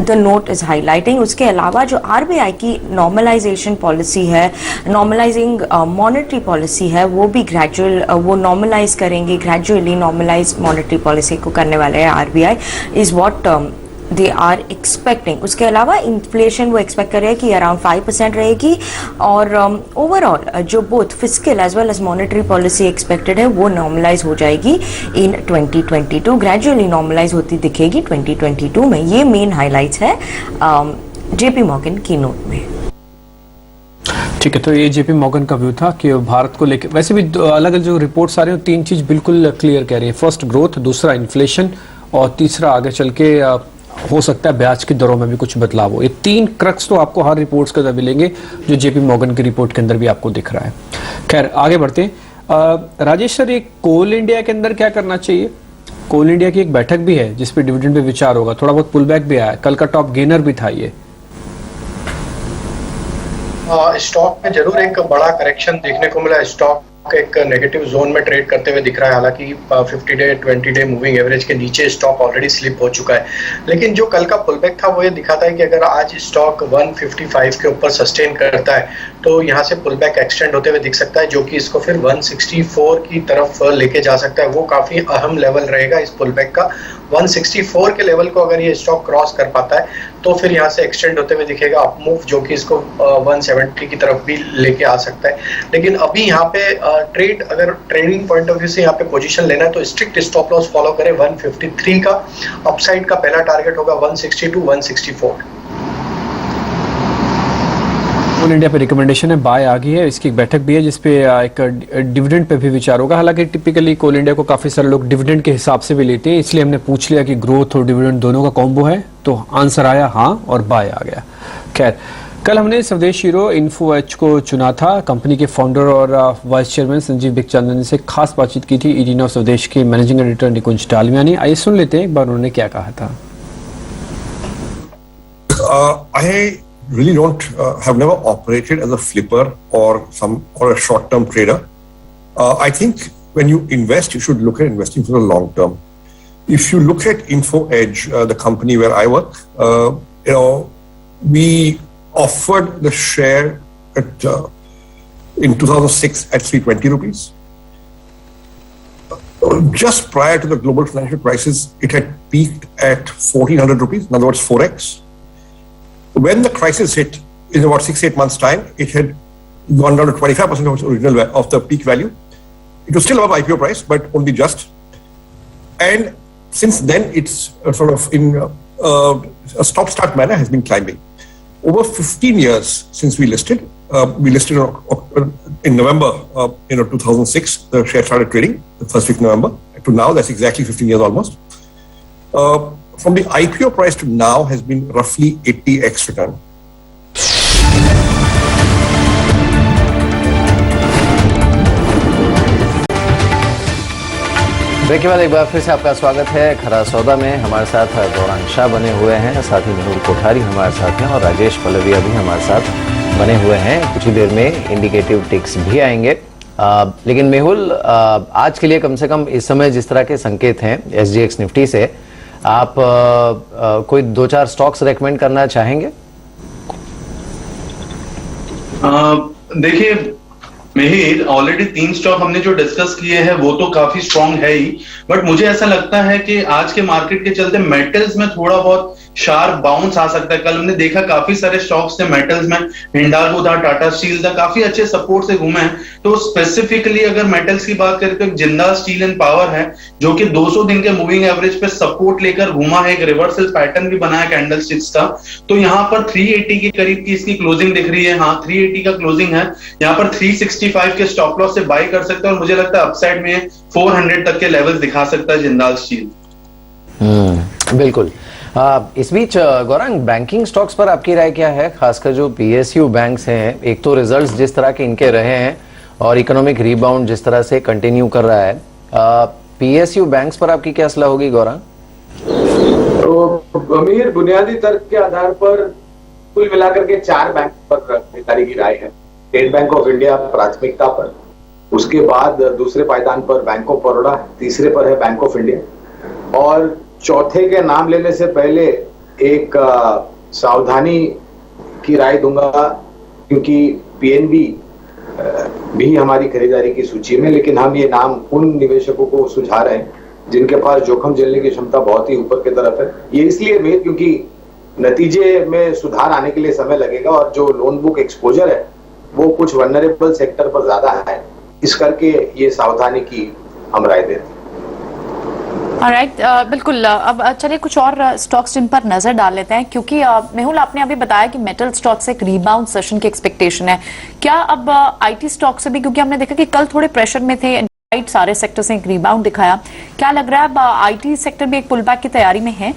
the note is highlighting. उसके अलावा जो RBI की नॉर्मलाइजेशन पॉलिसी है, नॉर्मलाइजिंग मॉनेटरी पॉलिसी है, वो भी ग्रेजुअल वो नॉर्मलाइज करेंगे, ग्रेजुअली नॉर्मलाइज मॉनेटरी पॉलिसी को करने वाले हैं RBI, is what they are expecting. उसके अलावा इन्फ्लेशन वो एक्सपेक्ट कर रहे हैं कि अराउंड 5% रहेगी, और ओवरऑल जो both fiscal as well as monetary policy expected है वो नॉर्मलाइज हो जाएगी इन 2022, ग्रेजुअली नॉर्मलाइज होती दिखेगी 2022 में। ये मेन हाईलाइट्स है जेपी मॉर्गन की नोट में। ठीक है, तो ये जेपी मॉर्गन का व्यू था कि भारत को लेकर वैसे भी अलग अलग जो रिपोर्ट्स आ रही हैं 3 चीज बिल्कुल क्लियर कह रही है। फर्स्ट ग्रोथ, दूसरा इन्फ्लेशन, और तीसरा आगे चल के हो सकता है ब्याज की दरों में भी कुछ बदलाव हो। ये 3 क्रक्स तो आपको हर रिपोर्ट्स के अंदर मिलेंगे जो जेपी मॉर्गन की रिपोर्ट के अंदर भी आपको दिख रहा है। खैर आगे बढ़ते हैं। राजेश सर, ये कोल इंडिया के अंदर क्या करना चाहिए? कोल इंडिया की एक बैठक भी है जिसपे डिविडेंड पे विचार होगा, थोड़ा बहुत पुल बैक भी आया, कल का टॉप गेनर भी था ये। स्टॉक में जरूर एक बड़ा करेक्शन देखने को मिला। स्टॉक एक नेगेटिव जोन में ट्रेड करते हुए दिख रहा है, हालांकि 50 डे 20 डे मूविंग एवरेज के नीचे स्टॉक ऑलरेडी स्लिप हो चुका है। लेकिन जो कल का पुलबैक था वो ये दिखाता है कि अगर आज स्टॉक 155 के ऊपर सस्टेन करता है तो यहाँ से पुलबैक एक्सटेंड होते हुए दिख सकता है, जो कि इसको फिर 164 की तरफ लेके जा सकता है। वो काफी अहम लेवल रहेगा इस पुलबैक का। 164 के लेवल को अगर ये स्टॉक क्रॉस कर पाता है तो फिर यहाँ से एक्सटेंड होते हुए दिखेगा अप मूव, जो कि इसको 170 की तरफ भी लेके आ सकता है। लेकिन अभी यहाँ पे ट्रेड, अगर ट्रेडिंग पॉइंट ऑफ व्यू से यहाँ पे पोजीशन लेना है तो स्ट्रिक्ट स्टॉप लॉस फॉलो करें 153 का। अपसाइड का पहला टारगेट होगा 162 164। कोल इंडिया पे रिकमेंडेशन है, बाय आ गई है, इसकी एक बैठक भी है जिसपे एक डिविडेंड पे भी विचार होगा। हालांकि टिपिकली कोल इंडिया को काफी सारे लोग डिविडेंड के हिसाब से भी लेते हैं, इसलिए हमने पूछ लिया कि ग्रोथ और डिविडेंड दोनों का कॉम्बो है, तो आंसर आया हाँ और बाय आ गया। खैर, कल हमने स्वदेश हीरो इन्फो एच को चुना था। कंपनी के फाउंडर और वाइस चेयरमैन संजीव बिखचंदन से खास बातचीत की थी ईटी नाउ स्वदेश के मैनेजिंग एडिटर निकुंज डालमिया ने। आइए सुन लेते हैं एक बार उन्होंने क्या कहा था। I really don't have never operated as a flipper or a short-term trader. I think when you invest, you should look at investing for the long term. If you look at Info Edge, the company where I work, we offered the share at in 2006 at 320 rupees. Just prior to the global financial crisis, it had peaked at 1400 rupees. In other words, 4x. When the crisis hit in about 6-8 months' time, it had gone down to 25% of its original of the peak value. It was still above IPO price, but only just. And since then, it's sort of in a stop-start manner has been climbing. Over 15 years since we listed in November 2006. The share started trading the first week of November. To now, that's exactly 15 years almost. From the IPO price to now has been roughly 80x return. Break के बाद एक बार फिर से आपका स्वागत है खरा सौदा में। हमारे साथ गौरांग शाह बने हुए हैं, साथ ही मेहुल कोठारी हमारे साथ हैं और राजेश पलविया भी हमारे साथ बने हुए हैं। कुछ ही देर में इंडिकेटिव टिक्स भी आएंगे। लेकिन मेहुल, आज के लिए कम से कम इस समय जिस तरह के संकेत हैं SGX निफ्टी से, आप कोई 2-4 स्टॉक्स रेकमेंड करना चाहेंगे? देखिए मेहिर, ऑलरेडी 3 स्टॉक हमने जो डिस्कस किए हैं वो तो काफी स्ट्रांग है ही, बट मुझे ऐसा लगता है कि आज के मार्केट के चलते मेटल्स में थोड़ा बहुत शार्प बाउंस आ सकता है। कल हमने देखा काफी सारे स्टॉक्स थे मेटल्स में, हिंडाल्को था, टाटा स्टील था, काफी अच्छे सपोर्ट से घूमे हैं। तो स्पेसिफिकली अगर मेटल्स की बात करें तो एक जिंदाल स्टील एंड पावर है जो कि 200 दिन के मूविंग एवरेज पे सपोर्ट लेकर घूमा है, एक रिवर्सल पैटर्न भी बनाया कैंडल स्टिक्स का। तो यहाँ पर 380 के करीब की इसकी क्लोजिंग दिख रही है। हाँ, 380 का क्लोजिंग है। यहाँ पर 365 के स्टॉप लॉस से बाई कर सकते हैं और मुझे लगता है अपसाइड में 400 तक के लेवल्स दिखा सकता है जिंदाल स्टील। बिल्कुल। इस बीच गौरांग, बैंकिंग स्टॉक्स पर आपकी राय क्या है? खासकर जो PSU बैंक्स हैं, एक तो रिजल्ट्स जिस तरह के इनके रहे हैं और इकोनॉमिक रीबाउंड जिस तरह से कंटिन्यू कर रहा है, PSU बैंक्स पर आपकी क्या सलाह होगी गौरांग? तो अमीर, बुनियादी तर्क के आधार पर कुल मिलाकर के 4 बैंक पर खरीदारी की राय है। स्टेट बैंक ऑफ इंडिया प्राथमिकता पर, उसके बाद दूसरे पायदान पर बैंक ऑफ बड़ौदा, तीसरे पर है बैंक ऑफ इंडिया और चौथे के नाम लेने से पहले एक सावधानी की राय दूंगा, क्योंकि PNB भी हमारी खरीदारी की सूची में, लेकिन हम ये नाम उन निवेशकों को सुझा रहे हैं जिनके पास जोखिम झेलने की क्षमता बहुत ही ऊपर की तरफ है। ये इसलिए मेहर क्योंकि नतीजे में सुधार आने के लिए समय लगेगा और जो लोन बुक एक्सपोजर है वो कुछ वनरेबल सेक्टर पर ज्यादा है, इस करके ये सावधानी की हम राय देते हैं। ऑलराइट, बिल्कुल। अब चलिए कुछ और स्टॉक्स जिन पर नजर डाल लेते हैं, क्योंकि मेहुल आपने अभी बताया कि मेटल स्टॉक से एक रीबाउंड सेशन की एक्सपेक्टेशन है। क्या अब IT स्टॉक से भी, क्योंकि हमने देखा कि कल थोड़े प्रेशर में थे, सारे सेक्टर से एक रीबाउंड दिखाया, क्या लग रहा है अब IT सेक्टर भी एक पुलबैक की तैयारी में है?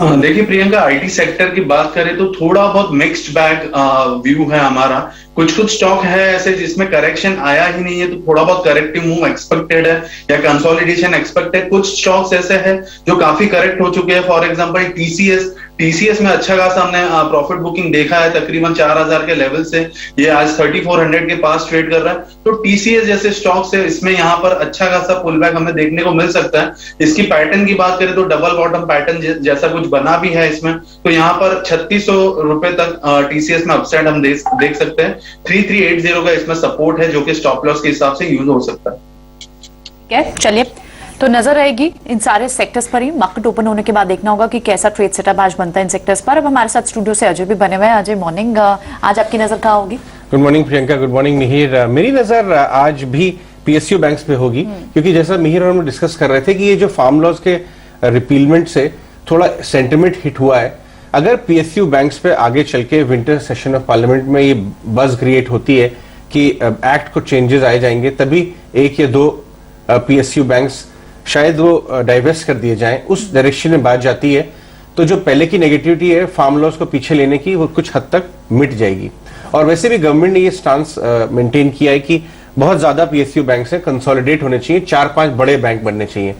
देखिए प्रियंका, IT सेक्टर की बात करें तो थोड़ा बहुत मिक्स्ड बैग व्यू है हमारा। कुछ स्टॉक है ऐसे जिसमें करेक्शन आया ही नहीं है, तो थोड़ा बहुत करेक्टिव मूव एक्सपेक्टेड है या कंसोलिडेशन एक्सपेक्टेड। कुछ स्टॉक्स ऐसे हैं जो काफी करेक्ट हो चुके हैं। फॉर एग्जांपल TCS में अच्छा खासा हमने प्रॉफिट बुकिंग देखा है, तकरीबन 4000 के लेवल से ये आज 3400 के पास ट्रेड कर रहा है। तो TCS जैसे स्टॉक्स है, इसमें यहाँ पर अच्छा खासा पुल बैक हमें देखने को मिल सकता है। इसकी पैटर्न की बात करें तो डबल बॉटम पैटर्न जैसा कुछ बना भी है इसमें, तो यहाँ पर 3600 रुपए तक TCS में अपसाइड हम देख सकते हैं। 3380 का इसमें सपोर्ट है जो कि स्टॉप लॉस के हिसाब से यूज हो सकता है। चलिए, तो नजर रहेगी इन सारे सेक्टर्स पर ही। मार्केट ओपन होने के बाद देखना होगा कि कैसा ट्रेड सेटअप आज बनता है इन सेक्टर्स पर। अब हमारे साथ स्टूडियो से अजय भी बने हुए हैं। अजय मॉर्निंग, आज आपकी नजर कहाँ होगी? Good morning Priyanka, good morning Mihir. मेरी नजर आज भी पीएसयू बैंक्स पे होगी, क्योंकि जैसा मिहिर और हम डिस्कस कर रहे थे कि ये जो फार्म लॉज के रिपीलमेंट से थोड़ा सेंटिमेंट हिट हुआ है। अगर पीएसयू बैंक्स पे आगे चल के विंटर सेशन ऑफ पार्लियामेंट में ये बज क्रिएट होती है कि एक्ट को चेंजेस आए जाएंगे, तभी एक या दो पीएसयू बैंक्स शायद वो डाइवर्स कर दिए जाएं, उस डायरेक्शन में बात जाती है, तो जो पहले की नेगेटिविटी है फार्म लॉज को पीछे लेने की, वो कुछ हद तक मिट जाएगी। और वैसे भी गवर्नमेंट ने ये स्टांस मेंटेन किया है कि बहुत ज्यादा पीएसयू बैंक से कंसोलिडेट होने चाहिए, 4-5 बड़े बैंक बनने चाहिए।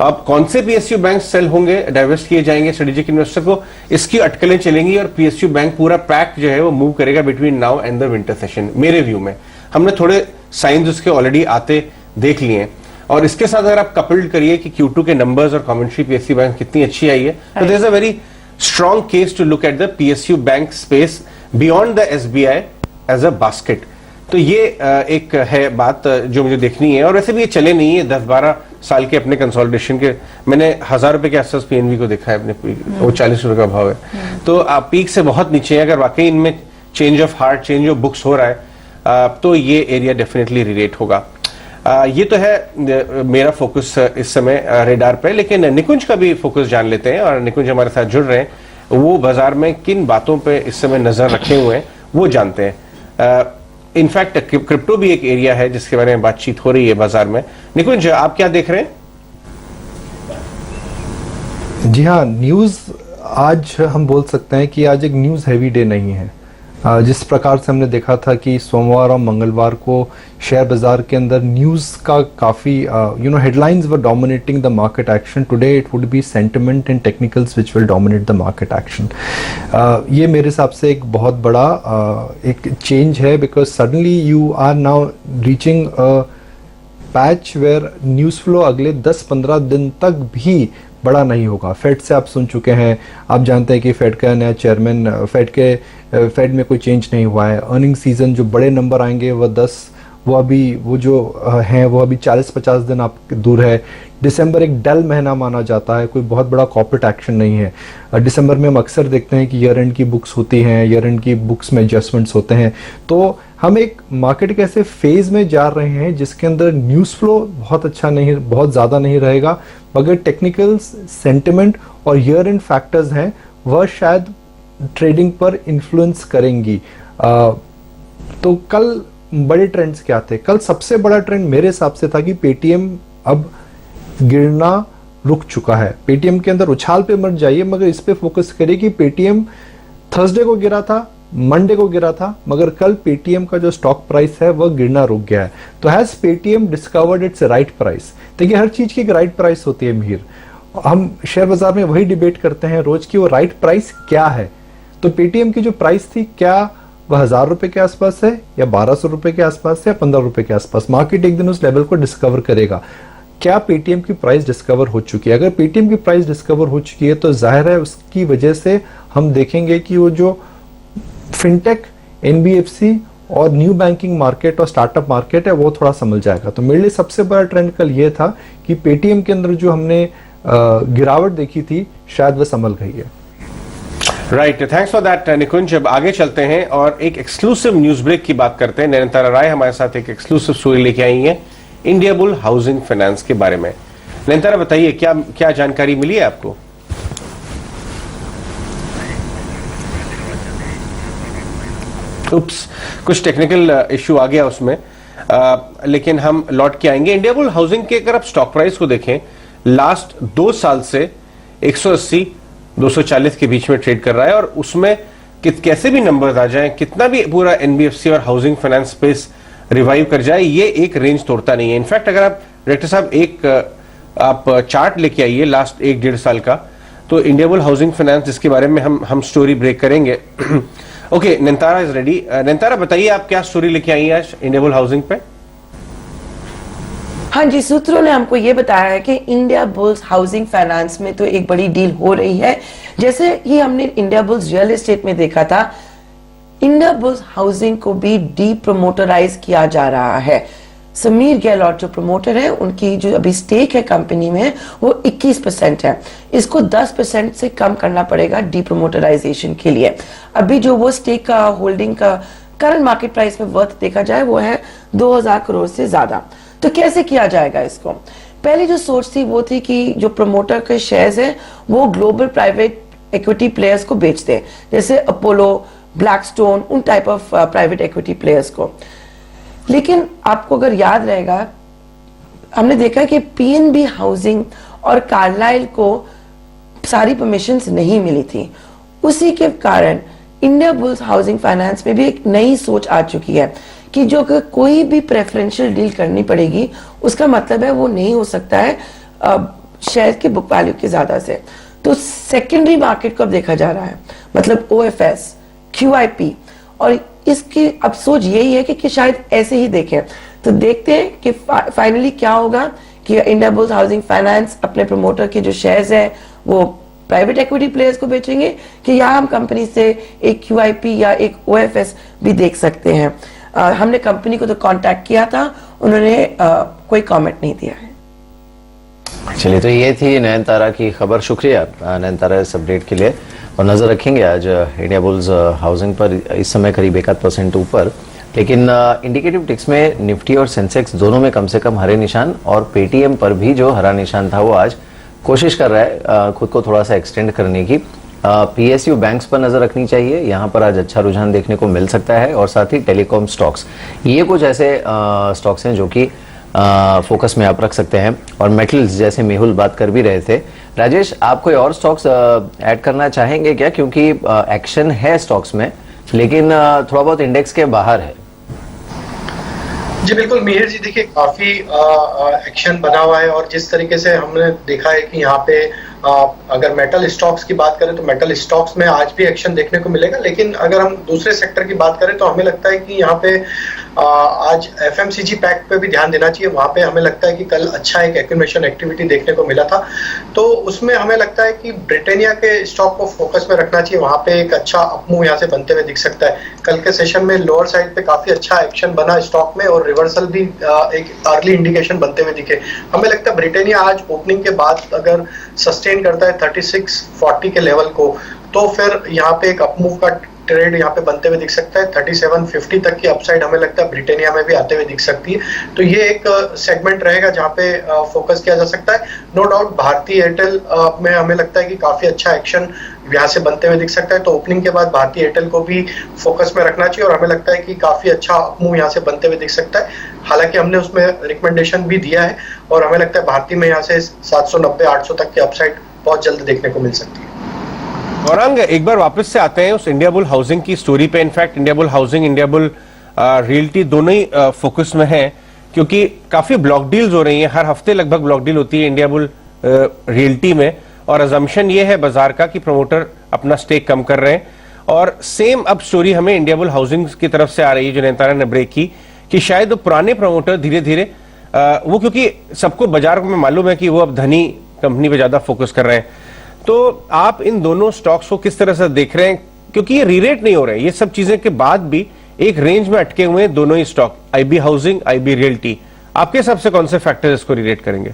अब कौन से पीएसयू बैंक सेल होंगे, डाइवर्स किए जाएंगे स्ट्रेटेजिक इन्वेस्टर को, इसकी अटकलें चलेंगी और पीएसयू बैंक पूरा पैक जो है वो मूव करेगा between now and the winter session. मेरे व्यू में हमने थोड़े साइंस उसके ऑलरेडी आते देख लिए हैं, और इसके साथ अगर आप कपल्ड करिए कि Q2 के नंबर्स और कमेंट्री पीएसयू बैंक कितनी अच्छी आई है, तो there is a very strong case to look at the PSU bank space beyond the SBI as a basket. तो ये एक है बात जो मुझे देखनी है। और वैसे भी ये चले नहीं है 10-12 साल के अपने कंसोलिडेशन के। मैंने 1000 रुपए के आसपास पीएनबी को देखा है अपने, वो 40 रुपए का भाव है, तो आप पीक से बहुत नीचे है। अगर वाकई इनमें change of heart, change of books हो रहा है, तो ये एरिया डेफिनेटली रिलेट होगा। ये तो है मेरा फोकस इस समय रेडार पे, लेकिन निकुंज का भी फोकस जान लेते हैं। और निकुंज हमारे साथ जुड़ रहे हैं, वो बाजार में किन बातों पे इस समय नजर रखे हुए हैं वो जानते हैं। इनफैक्ट क्रिप्टो भी एक एरिया है जिसके बारे में बातचीत हो रही है बाजार में। निकुंज, आप क्या देख रहे हैं? जी हाँ, न्यूज़ आज हम बोल सकते हैं कि आज एक न्यूज़ हैवी डे नहीं है। जिस प्रकार से हमने देखा था कि सोमवार और मंगलवार को शेयर बाजार के अंदर न्यूज़ का काफ़ी headlines were dominating the market action. Today it would be sentiment and technicals which will dominate the market action. ये मेरे हिसाब से एक बहुत बड़ा एक चेंज है, because suddenly you are now reaching patch where news flow अगले 10-15 दिन तक भी बड़ा नहीं होगा। फेड से आप सुन चुके हैं, आप जानते हैं कि फेड का नया चेयरमैन, फेड में कोई चेंज नहीं हुआ है। अर्निंग सीजन जो बड़े नंबर आएंगे वो 10, वो अभी 40-50 दिन आप दूर है। दिसंबर एक डल महीना माना जाता है, कोई बहुत बड़ा कॉर्पोरेट एक्शन नहीं है। दिसंबर में हम अक्सर देखते हैं कि ईयर एंड की बुक्स होती हैं, ईयर एंड की बुक्स में एडजस्टमेंट्स होते हैं। तो हम एक मार्केट के ऐसे फेज में जा रहे हैं जिसके अंदर न्यूज़ फ्लो बहुत अच्छा नहीं, बहुत ज़्यादा नहीं रहेगा, मगर टेक्निकल सेंटिमेंट और ईयर एंड फैक्टर्स हैं वह शायद ट्रेडिंग पर इन्फ्लुएंस करेंगी। तो कल बड़े ट्रेंड्स क्या थे? कल सबसे बड़ा ट्रेंड मेरे हिसाब से था कि पेटीएम अब गिरना रुक चुका है। पेटीएम के अंदर उछाल पे मत जाइए, मगर इस पे फोकस करिए कि पेटीएम थर्सडे को गिरा था, मंडे को गिरा था, मगर कल पेटीएम का जो स्टॉक प्राइस है वह गिरना रुक गया है। तो has Paytm discovered it's right price? देखिए, हर चीज की एक राइट प्राइस होती है मिहिर। हम शेयर बाजार में वही डिबेट करते हैं रोज की वो राइट प्राइस क्या है। तो पेटीएम की जो प्राइस थी, क्या वह 1000 रुपए के आसपास है, या 1200 रुपए के आसपास है, या 15 रुपए के आसपास? मार्केट एक दिन उस लेवल को डिस्कवर करेगा। क्या पेटीएम की प्राइस डिस्कवर हो चुकी है? अगर पेटीएम की प्राइस डिस्कवर हो चुकी है तो जाहिर है उसकी वजह से हम देखेंगे कि वो जो फिनटेक, एनबीएफसी और न्यू बैंकिंग मार्केट और स्टार्टअप मार्केट है वो थोड़ा संभल जाएगा। तो मेरे लिए सबसे बड़ा ट्रेंड कल ये था कि पेटीएम के अंदर जो हमने गिरावट देखी थी शायद वह संभल गई है। राइट, थैंक्स फॉर दैट निकुंज। अब आगे चलते हैं और एक एक्सक्लूसिव न्यूज ब्रेक की बात करते हैं। नयनतारा राय हमारे साथ एक एक्सक्लूसिव स्टोरी लेके आई है इंडिया बुल हाउसिंग फाइनेंस के बारे में। नयनतारा, बताइए क्या क्या जानकारी मिली है आपको? उप्स, कुछ टेक्निकल इश्यू आ गया उसमें, लेकिन हम लौट के आएंगे। इंडिया बुल हाउसिंग के अगर आप स्टॉक प्राइस को देखें, लास्ट 2 साल से 180-240 के बीच में ट्रेड कर रहा है, और उसमें कैसे भी नंबर्स आ जाएं, कितना भी पूरा एनबीएफसी और हाउसिंग फाइनेंस स्पेस रिवाइव कर जाए, ये एक रेंज तोड़ता नहीं है। इनफैक्ट अगर आप डायरेक्टर साहब एक आप चार्ट लेके आइए लास्ट 1-1.5 साल का, तो इंडिया बुल हाउसिंग फाइनेंस, जिसके बारे में हम स्टोरी ब्रेक करेंगे। Okay, Nayantara is ready. Nayantara, बताइए आप क्या स्टोरी लेके आई हैं आज इंडिया बुल हाउसिंग पे? हाँ जी, सूत्रों ने हमको ये बताया है कि इंडिया बुल्स हाउसिंग फाइनेंस में तो एक बड़ी डील हो रही है। जैसे ही हमने इंडिया बुल्स रियल एस्टेट में देखा था, इंडिया बुल्स हाउसिंग को भी डी प्रोमोटराइज किया जा रहा है। समीर गहलोत जो प्रमोटर है, उनकी जो अभी स्टेक है कंपनी में वो 21% है। इसको 10% से कम करना पड़ेगा डीप्रोमोटराइजेशन के लिए। अभी जो वो स्टेक का होल्डिंग का करंट मार्केट प्राइस में वर्थ देखा जाए वो है 2000 करोड़ से ज्यादा। तो कैसे किया जाएगा इसको? पहली जो सोच थी वो थी कि जो प्रमोटर के शेयर्स हैं वो ग्लोबल प्राइवेट इक्विटी प्लेयर्स को बेच दें, जैसे अपोलो, ब्लैकस्टोन, उन type of private equity players को। लेकिन आपको अगर याद रहेगा, हमने देखा कि पीएनबी हाउसिंग और कार्लाइल को सारी परमिशंस नहीं मिली थी। उसी के कारण इंडिया बुल्स हाउसिंग फाइनेंस में भी एक नई सोच आ चुकी है कि जो अगर कोई भी प्रेफरेंशियल डील करनी पड़ेगी, उसका मतलब है वो नहीं हो सकता है शेयर के बुक वैल्यू के ज्यादा से। तो सेकेंडरी मार्केट को अब देखा जा रहा है, मतलब ओएफएस, क्यूआईपी, और इसकी अब सोच यही है कि शायद ऐसे ही देखें। तो देखते हैं कि फाइनली क्या होगा कि इंडिया बुल्स हाउसिंग फाइनेंस अपने प्रमोटर के जो शेयर्स है वो प्राइवेट इक्विटी प्लेयर्स को बेचेंगे, कि या हम कंपनी से एक क्यूआईपी या एक ओएफएस भी देख सकते हैं। हमने कंपनी को तो कांटेक्ट किया था, उन्होंने कोई कमेंट नहीं दिया है। चलिए, तो ये थी नयनतारा की खबर। शुक्रिया नयनतारा इस अपडेट के लिए। और नजर रखेंगे आज इंडिया बुल्स हाउसिंग पर इस समय करीब 1% ऊपर, लेकिन इंडिकेटिव टिक्स में निफ्टी और सेंसेक्स दोनों में कम से कम हरे निशान, और पेटीएम पर भी जो हरा निशान था वो आज कोशिश कर रहा है खुद को थोड़ा सा एक्सटेंड करने की। पीएसयू बैंक्स पर नजर रखनी चाहिए, यहाँ पर आज अच्छा रुझान देखने को मिल सकता है। और साथ ही टेलीकॉम स्टॉक्स, ये कुछ ऐसे स्टॉक्स हैं जो कि फोकस में आप रख सकते हैं। और मेटल्स, जैसे मेहुल बात कर भी रहे थे। राजेश, आप कोई और स्टॉक्स ऐड करना चाहेंगे क्या? क्योंकि एक्शन है स्टॉक्स में, लेकिन थोड़ा बहुत इंडेक्स के बाहर है। जी बिल्कुल मिहिर जी, देखिए काफी एक्शन बना हुआ है, और जिस तरीके से हमने देखा है कि यहाँ पे अगर मेटल स्टॉक्स की बात करें तो मेटल स्टॉक्स में आज भी एक्शन देखने को मिलेगा। लेकिन अगर हम दूसरे सेक्टर की बात करें तो हमें लगता है कि यहाँ पे आज एफएमसीजी पैक्ट पे भी ध्यान देना चाहिए। वहां पे हमें लगता है कि कल अच्छा एक एक्यूमुलेशन एक्टिविटी देखने को मिला था, तो उसमें हमें लगता है कि ब्रिटानिया के स्टॉक को फोकस में रखना चाहिए। वहां पे एक अच्छा अपमूव यहाँ से बनते हुए दिख सकता है। कल के सेशन में लोअर साइड पे काफी अच्छा एक्शन बना स्टॉक में, और रिवर्सल भी एक अर्ली इंडिकेशन बनते हुए दिखे। हमें लगता है ब्रिटानिया आज ओपनिंग के बाद अगर सस्टेन करता है 3640 के लेवल को, तो फिर यहाँ पे एक अपमूव का ट्रेड यहाँ पे बनते हुए दिख सकता है। 3750 तक की अपसाइड हमें लगता है ब्रिटानिया में भी आते हुए दिख सकती है। तो ये एक सेगमेंट रहेगा जहाँ पे फोकस किया जा सकता है। नो डाउट भारतीय एयरटेल में हमें लगता है कि काफी अच्छा एक्शन यहाँ से बनते हुए दिख सकता है, तो ओपनिंग के बाद भारतीय एयरटेल को भी फोकस में रखना चाहिए, और हमें लगता है कि काफी अच्छा अपमूव यहाँ से बनते हुए दिख सकता है। हालांकि हमने उसमें रिकमेंडेशन भी दिया है, और हमें लगता है भारतीय में यहाँ से 790-800 तक की अपसाइड बहुत जल्द देखने को मिल सकती है। गौरांग, एक बार वापस से आते हैं उस इंडिया बुल हाउसिंग की स्टोरी पे। In fact India bull housing, India bull realty दोनों ही फोकस में है, क्योंकि काफी ब्लॉक डील्स हो रही हैं। हर हफ्ते लगभग ब्लॉक डील होती है इंडिया बुल रियल्टी में, और अजम्पशन ये है बाजार का कि प्रमोटर अपना स्टेक कम कर रहे हैं। और सेम अब स्टोरी हमें इंडिया बुल हाउसिंग की तरफ से आ रही है, जो नयनतारा ने ब्रेक की, कि शायद वो पुराने प्रमोटर धीरे धीरे वो, क्योंकि सबको बाजार में मालूम है कि वो अब धनी कंपनी पे ज्यादा फोकस कर रहे हैं। तो आप इन दोनों स्टॉक्स को किस तरह से देख रहे हैं? क्योंकि ये रीरेट नहीं हो रहे हैं, ये सब चीजें के बाद भी एक रेंज में अटके हुए हैं दोनों ही stock, IB housing, IB realty. आपके हिसाब से कौन से फैक्टर इसको रीरेट करेंगे?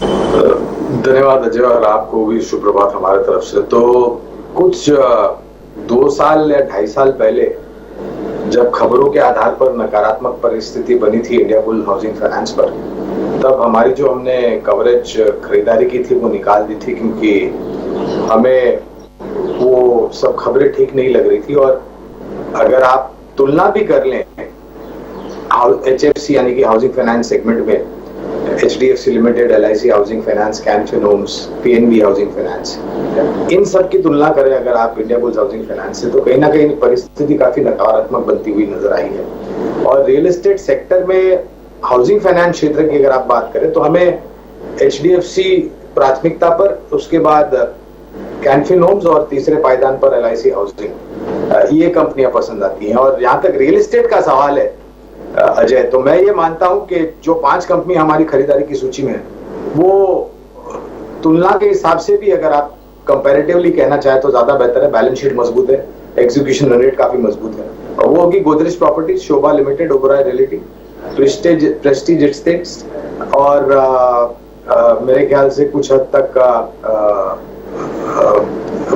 धन्यवाद अजय, और आपको भी सुप्रभात हमारे तरफ से। तो कुछ 2 साल या 2.5 साल पहले जब खबरों के आधार पर नकारात्मक परिस्थिति बनी थी इंडिया बुल हाउसिंग फाइनेंस पर, तब हमारी जो हमने कवरेज खरीदारी की थी वो निकाल दी थी, क्योंकि हमें वो सब खबरें ठीक नहीं लग रही थी। और अगर आप तुलना भी कर लें एचएफसी यानी कि हाउसिंग फाइनेंस सेगमेंट में HDFC limited, LIC housing finance, can fin homes, PNB housing finance, इन सब की तुलना करें अगर आप इंडिया बुल्स हाउसिंग फाइनेंस से, तो कहीं ना कहीं परिस्थिति काफी नकारात्मक बनती हुई नजर आई है। और रियल एस्टेट सेक्टर में हाउसिंग फाइनेंस क्षेत्र की अगर आप बात करें तो हमें HDFC प्राथमिकता पर, उसके बाद कैन फिन होम्स, और तीसरे पायदान पर LIC हाउसिंग, ये कंपनियां पसंद आती हैं। और यहाँ तक रियल एस्टेट का सवाल है अजय, तो मैं ये मानता हूं कि जो 5 कंपनी हमारी खरीदारी की सूची में है, वो तुलना के हिसाब से भी अगर आप कंपैरेटिवली कहना चाहे तो ज्यादा बेहतर है। बैलेंस शीट मजबूत है, एग्जीक्यूशन रेट काफी मजबूत है, और वो होगी Godrej properties, Sobha limited, Oberoi realty, Prestige estates और मेरे ख्याल से कुछ हद तक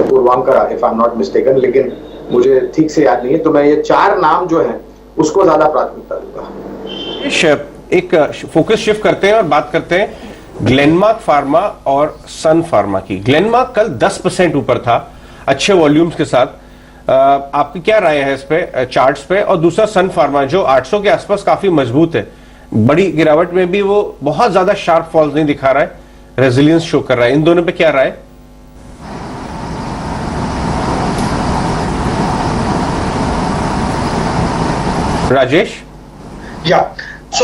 Puravankara, if I am not mistaken, लेकिन मुझे ठीक से याद नहीं है। तो मैं ये 4 नाम जो हैं उसको ज्यादा प्राथमिकता दूंगा। एक फोकस शिफ्ट करते हैं और बात करते हैं ग्लेनमार्क फार्मा और सन फार्मा की। ग्लेनमार्क कल 10% ऊपर था अच्छे वॉल्यूम्स के साथ। आपकी क्या राय है इस पे चार्ट्स पे? और दूसरा सन फार्मा जो 800 के आसपास काफी मजबूत है, बड़ी गिरावट में भी वो बहुत ज्यादा शार्प फॉल्स नहीं दिखा रहा है, रेजिलियंस शो कर रहा है। इन दोनों पे क्या राय? राजेश? या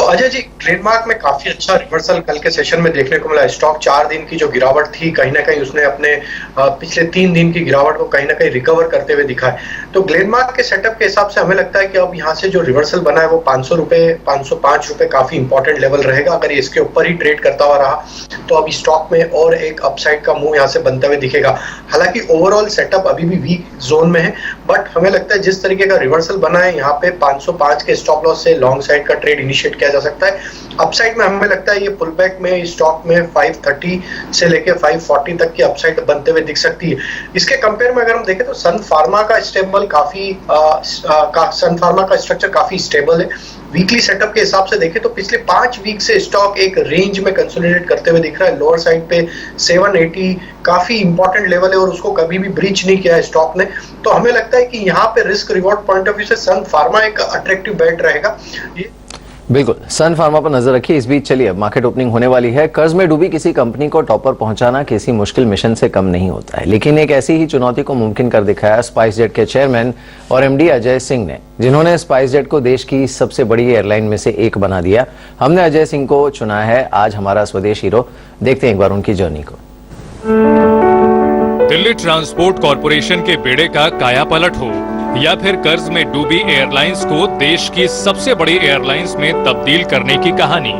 अजय जी, ग्लेनमार्क में काफी अच्छा रिवर्सल कल के सेशन में देखने को मिला। स्टॉक 4 दिन की जो गिरावट थी, कहीं ना कहीं उसने अपने पिछले 3 दिन की गिरावट को कहीं ना कहीं रिकवर करते हुए दिखा है। तो ग्लेनमार्क के सेटअप के हिसाब से हमें लगता है कि अब यहाँ से जो रिवर्सल बना है वो 500 रुपए, 505 रुपए काफी इंपॉर्टेंट लेवल रहेगा। अगर ये इसके ऊपर ही ट्रेड करता हुआ रहा तो अब स्टॉक में और एक अपसाइड का मूव यहाँ से बनते हुए दिखेगा। हालांकि ओवरऑल सेटअप अभी भी वीक जोन में है, बट हमें लगता है जिस तरीके का रिवर्सल बना है यहाँ पे 505 के स्टॉप लॉस से लॉन्ग साइड का ट्रेड इनिशिएट किया जा सकता है। अपसाइड में हमें लगता है ये पुल बैक में स्टॉक में 530 से लेके 540 तक की अपसाइड बनते हुए दिख सकती है। इसके कंपेयर में अगर हम देखें तो सन फार्मा का स्ट्रक्चर काफी स्टेबल है। वीकली सेटअप के हिसाब से देखें तो पिछले 5 वीक से स्टॉक एक रेंज में कंसोलिडेट करते हुए दिख रहा है। लोअर साइड पे 780 काफी इंपॉर्टेंट लेवल है और उसको कभी भी ब्रीच नहीं किया है स्टॉक ने। तो हमें लगता है कि यहाँ पे risk reward point of view से सन फार्मा एक अट्रैक्टिव बेट रहेगा। बिल्कुल, सन फार्मा पर नजर रखिए। इस बीच चलिए, अब मार्केट ओपनिंग होने वाली है। कर्ज में डूबी किसी कंपनी को टॉप पर पहुंचाना किसी मुश्किल मिशन से कम नहीं होता है, लेकिन एक ऐसी ही चुनौती को मुमकिन कर दिखाया स्पाइसजेट के चेयरमैन और एमडी अजय सिंह ने, जिन्होंने स्पाइसजेट को देश की सबसे बड़ी एयरलाइन में से एक बना दिया। हमने अजय सिंह को चुना है आज हमारा स्वदेश हीरो। देखते हैं एक बार उनकी जर्नी को। दिल्ली ट्रांसपोर्ट कॉरपोरेशन के बेड़े का कायापलट हो या फिर कर्ज में डूबी एयरलाइंस को देश की सबसे बड़ी एयरलाइंस में तब्दील करने की कहानी,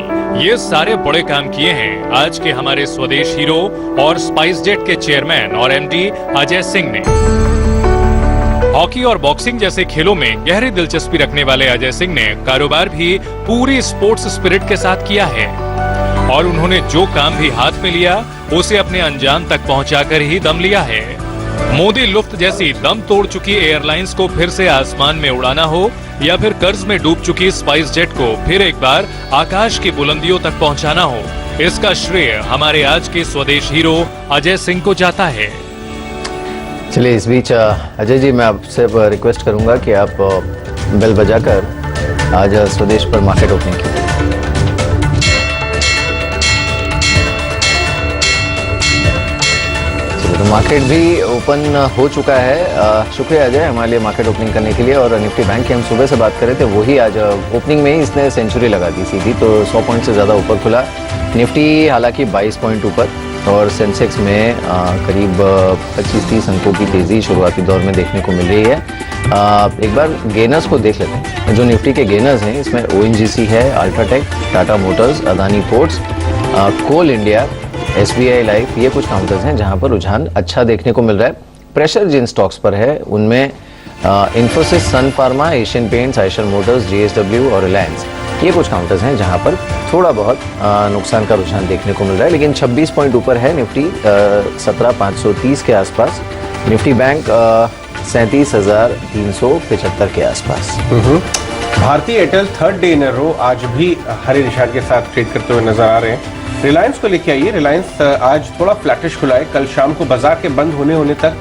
ये सारे बड़े काम किए हैं आज के हमारे स्वदेश हीरो और स्पाइसजेट के चेयरमैन और एमडी अजय सिंह ने। हॉकी और बॉक्सिंग जैसे खेलों में गहरी दिलचस्पी रखने वाले अजय सिंह ने कारोबार भी पूरी स्पोर्ट्स स्पिरिट के साथ किया है और उन्होंने जो काम भी हाथ में लिया उसे अपने अंजाम तक पहुंचाकर ही दम लिया है। मोदी लुफ्त जैसी दम तोड़ चुकी एयरलाइंस को फिर से आसमान में उड़ाना हो या फिर कर्ज में डूब चुकी स्पाइसजेट को फिर एक बार आकाश की बुलंदियों तक पहुंचाना हो, इसका श्रेय हमारे आज के स्वदेश हीरो अजय सिंह को जाता है। चलिए, इस बीच अजय जी, मैं आपसे रिक्वेस्ट करूंगा कि आप बेल बजाकर आज स्वदेश पर मार्केट ओपनिंग कीजिए। तो मार्केट भी ओपन हो चुका है। शुक्रिया अजय हमारे लिए मार्केट ओपनिंग करने के लिए। और निफ्टी बैंक की हम सुबह से बात कर रहे थे, वही आज ओपनिंग में ही इसने सेंचुरी लगा दी सीधी, तो 100 पॉइंट से ज़्यादा ऊपर खुला। निफ्टी हालांकि 22 पॉइंट ऊपर और सेंसेक्स में करीब 25-30 अंकों की तेज़ी शुरुआती दौर में देखने को मिल रही है। एक बार गेनर्स को देख लेते हैं। जो निफ्टी के गेनर्स हैं इसमें ONGC है, UltraTech, Tata motors, Adani ports, coal India, SBI life, ये कुछ काउंटर्स हैं जहां पर रुझान अच्छा देखने को मिल रहा है। प्रेशर जिन स्टॉक्स पर है उनमें Infosys, Sun Pharma, Asian Paints, Eicher motors, GSW और रिलायंस, ये कुछ काउंटर्स हैं जहां पर थोड़ा बहुत नुकसान का रुझान देखने को मिल रहा है। लेकिन 26 पॉइंट ऊपर है निफ्टी 17,530 के आसपास। निफ्टी बैंक 37,375 के आसपास। भारतीय एयरटेल थर्ड डे इन अ रो आज भी हरे निशान के साथ ट्रेड करते हुए नजर आ रहे हैं। रिलायंस को लेके आइए। रिलायंस आज थोड़ा फ्लैटिश खुला है। कल शाम को बाजार के बंद होने तक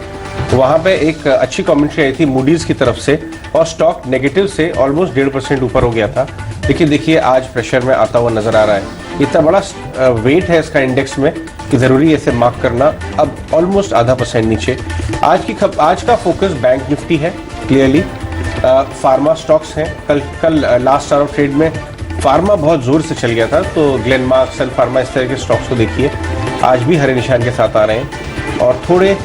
वहां पे एक अच्छी कमेंट्री आई थी मूडीज की तरफ से और स्टॉक नेगेटिव से ऑलमोस्ट 1.5% ऊपर हो गया था, लेकिन देखिए आज प्रेशर में आता हुआ नजर आ रहा है। इतना बड़ा वेट है इसका इंडेक्स में कि जरूरी है इसे मार्क करना। अब ऑलमोस्ट 0.5% नीचे। आज का फोकस बैंक निफ्टी है क्लियरली। फार्मा स्टॉक्स हैं। कल लास्ट आवर ऑफ ट्रेड में फार्मा बहुत जोर से चल गया था, तो ग्लेनमार्क, सन फार्मा, इस तरह के स्टॉक्स को देखिए आज भी हरे निशान के साथ आ रहे हैं। और थोड़े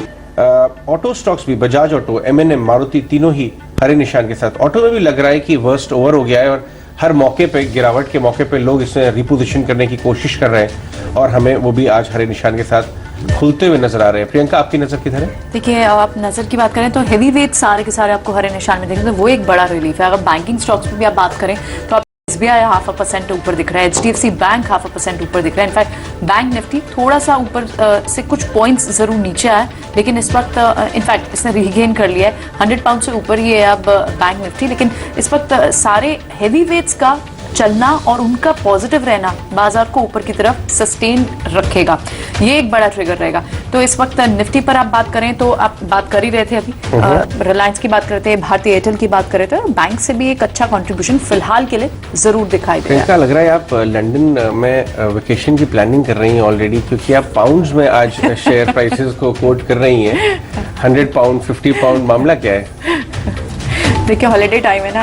ऑटो स्टॉक्स भी, बजाज ऑटो, M&M, मारुति, तीनों ही हरे निशान के साथ। ऑटो में भी लग रहा है कि वर्स्ट ओवर हो गया है और हर मौके पे, गिरावट के मौके पे लोग इसे रिपोजिशन करने की कोशिश कर रहे हैं और हमें वो भी आज हरे निशान के साथ खुलते हुए नजर आ रहे हैं। प्रियंका, आपकी नजर किधर है? देखिए, आप नजर की बात करें तो हेवी वेट सारे के सारे आपको हरे निशान में देखेंगे, तो वो एक बड़ा रिलीफ है। अगर बैंकिंग स्टॉक्स पे भी आप बात करें तो आप SBI 0.5% ऊपर दिख रहा है, HDFC बैंक 0.5% ऊपर दिख रहा है। इनफैक्ट बैंक निफ्टी थोड़ा सा ऊपर से कुछ पॉइंट्स जरूर नीचे आया, लेकिन इस वक्त इनफैक्ट इसने रीगेन कर लिया है। 100 पाउंड से ऊपर ही है अब बैंक निफ्टी, लेकिन इस वक्त सारे हैवी वेट्स का चलना और उनका पॉजिटिव रहना बाजार को ऊपर की तरफ सस्टेन रखेगा, ये एक बड़ा ट्रिगर रहेगा। तो इस वक्त निफ्टी पर आप बात करें तो आप बात कर ही रहे थे अभी, रिलायंस की बात करते हैं, भारतीय एयरटेल की बात कर रहे थे, बैंक से भी एक अच्छा कंट्रीब्यूशन फिलहाल के लिए जरूर दिखाई दे रहा है। इनका लग रहा है आप लंदन में वेकेशन की प्लानिंग कर रही हैं ऑलरेडी, क्योंकि आप पाउंड्स में आज शेयर प्राइसेस को कोट कर रही हैं। 100 पाउंड 50 पाउंड, मामला क्या है? देखिए हॉलिडे टाइम है ना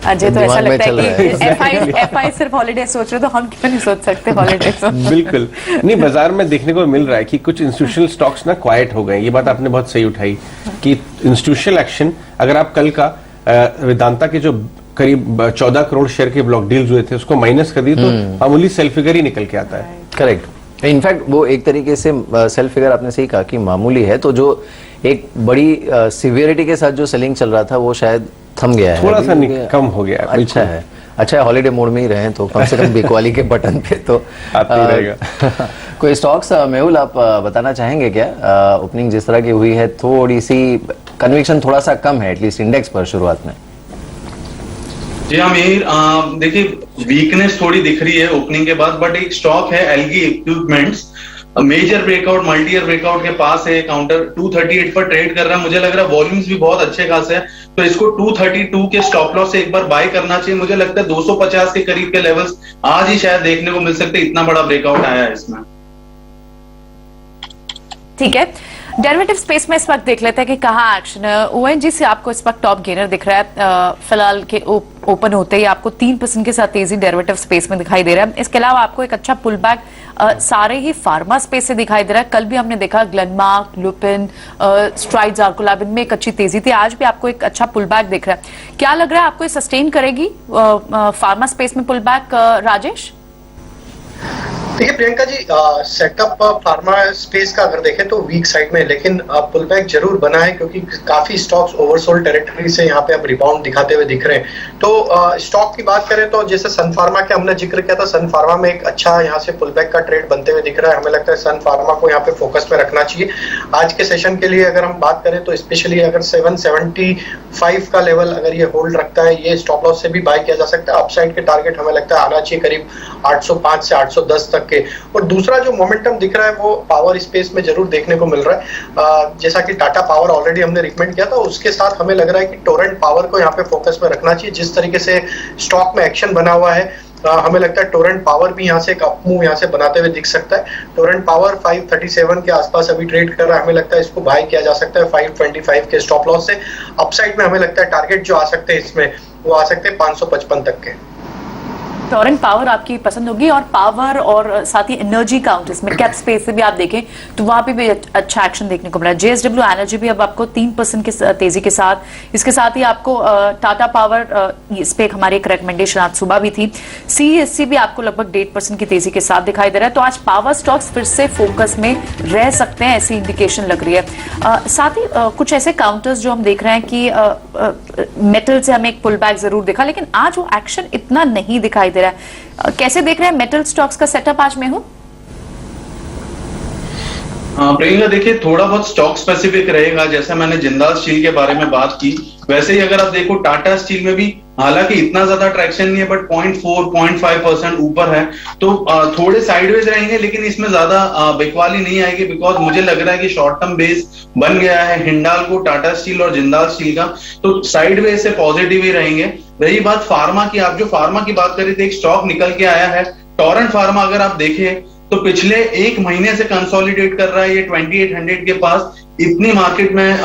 अजय, तो ऐसा लगता है कि एफआई सिर्फ हॉलिडे सोच रहे, तो हम क्यों नहीं सोच सकते हॉलिडे? बिल्कुल नहीं, बाजार में देखने को मिल रहा है कि कुछ इंस्टीट्यूशनल स्टॉक्स ना क्वाइट हो गए। ये बात आपने बहुत सही उठाई कि इंस्टीट्यूशनल एक्शन, अगर आप कल का वेदांता के जो करीब 14 करोड़ शेयर के ब्लॉक डील्स हुए थे उसको माइनस कर दिए तो मामूली सेल फिगर ही निकल के आता है। करेक्ट, इनफैक्ट वो एक तरीके से सेल फिगर आपने सही कहा कि मामूली है, तो जो एक बड़ी सिवियरिटी के साथ जो सेलिंग चल रहा था वो शायद थम गया है, थोड़ा सा कम हो गया है। अच्छा है, अच्छा है हॉलीडे मोड में ही रहे तो कम से कम बिकवाली के बटन पे तो रहेगा। कोई स्टॉक्स मेहुल आप बताना चाहेंगे क्या? ओपनिंग जिस तरह की हुई है, थोड़ी सी कन्विक्शन थोड़ा सा कम है एटलीस्ट इंडेक्स पर शुरुआत में। जी हाँ मीर, देखिए वीकनेस थोड़ी दिख रही है ओपनिंग के बाद, बट एक स्टॉक है Elgi equipments, major breakout multi year breakout के पास है, काउंटर 238 पर ट्रेड कर रहा है। मुझे लग रहा है वॉल्यूम्स भी बहुत अच्छे खासे हैं, तो इसको 232 के स्टॉप लॉस से एक बार बाय करना चाहिए। मुझे लगता है 250 के करीब के लेवल्स आज ही शायद देखने को मिल सकते, इतना बड़ा ब्रेकआउट आया है इसमें। ठीक है, डेरिवेटिव स्पेस में इस वक्त देख लेते हैं कि कहाँ एक्शन है। ओएनजीसी आपको इस वक्त टॉप गेनर दिख रहा है, फिलहाल के ओपन होते ही आपको 3% के साथ तेजी डेरिवेटिव स्पेस में दिखाई दे रहा है। इसके अलावा आपको एक अच्छा पुल बैक सारे ही फार्मा स्पेस से दिखाई दे रहा है। कल भी हमने देखा ग्लेनमार्क, लुपिन, स्ट्राइड्स, आर्कोलैब में एक अच्छी तेजी थी, आज भी आपको एक अच्छा पुल बैक दिख रहा है। क्या लग रहा है आपको ये सस्टेन करेगी फार्मा स्पेस में पुल बैक, राजेश? देखिए Priyanka ji, setup pharma space का अगर देखें तो वीक साइड में, लेकिन पुल बैक जरूर बना है क्योंकि काफी स्टॉक्स ओवरसोल्ड टेरिटरी से यहाँ पे अब रिबाउंड दिखाते हुए दिख रहे हैं। तो स्टॉक की बात करें तो जैसे सन फार्मा के हमने जिक्र किया था, सन फार्मा में एक अच्छा यहाँ से पुल बैक का ट्रेड बनते हुए दिख रहा है। हमें लगता है सन फार्मा को यहाँ पे फोकस में रखना चाहिए। आज के सेशन के लिए अगर हम बात करें तो स्पेशली अगर 775 का लेवल अगर ये होल्ड रखता है, ये स्टॉप लॉस से भी बाय किया जा सकता है। अपसाइड के टारगेट हमें लगता है आना चाहिए करीब 805 से 810 तक के। और दूसरा जो मोमेंटम दिख रहा है वो पावर स्पेस में जरूर देखने को मिल रहा है। जैसा कि टाटा पावर ऑलरेडी हमने रिकमेंड किया था, उसके साथ हमें लग रहा है कि टोरेंट पावर को यहाँ पे फोकस में रखना चाहिए। जिस तरीके से स्टॉक में एक्शन बना हुआ है, हमें लगता है टोरेंट पावर भी यहाँ से एक अप मूव यहाँ से बनाते हुए दिख सकता है। टोरेंट पावर 537 के आसपास अभी ट्रेड कर रहा है, हमें लगता है इसको बाय किया जा सकता है 525 के स्टॉप लॉस से। अपसाइड में हमें लगता है टारगेट जो आ सकते हैं इसमें वो आ सकते हैं 555 तक के। टोरेंट पावर आपकी पसंद होगी, और पावर और साथ ही एनर्जी काउंटर्स में कैप स्पेस से भी आप देखें तो वहां पे भी अच्छा एक्शन देखने को मिला। जेएसडब्ल्यू एनर्जी भी अब आपको 3% की तेजी के साथ, इसके साथ ही आपको टाटा पावर, इस पे हमारी एक रिकमेंडेशन आज सुबह भी थी। सीएससी भी आपको लगभग 1.5% की तेजी के साथ दिखाई दे रहा है। तो आज पावर स्टॉक्स फिर से फोकस में रह सकते हैं, ऐसी इंडिकेशन लग रही है। साथ ही कुछ ऐसे काउंटर्स जो हम देख रहे हैं कि मेटल से हमें एक पुल बैक जरूर दिखा, लेकिन आज वो एक्शन इतना नहीं दिखाई दे रहा है। कैसे देख रहे हैं मेटल स्टॉक्स का सेटअप आज में? हो प्रियंका, देखिए थोड़ा बहुत स्टॉक स्पेसिफिक रहेगा। जैसे मैंने जिंदाल स्टील के बारे में बात की, वैसे ही अगर आप देखो टाटा स्टील में भी हालांकि इतना ज्यादा ट्रैक्शन नहीं है, बट 0.4-0.5% ऊपर है, तो थोड़े साइडवेज रहेंगे, लेकिन इसमें ज्यादा बिकवाली नहीं आएगी। बिकॉज मुझे लग रहा है कि शॉर्ट टर्म बेस बन गया है हिंडाल्को, टाटा स्टील और जिंदाल स्टील का, तो साइडवेज से पॉजिटिव ही रहेंगे। रही बात फार्मा की, आप जो फार्मा की बात करी थी, एक स्टॉक निकल के आया है टोरेंट फार्मा। अगर आप देखें तो पिछले एक महीने से कंसोलिडेट कर रहा है ये 2800 के पास। इतनी मार्केट में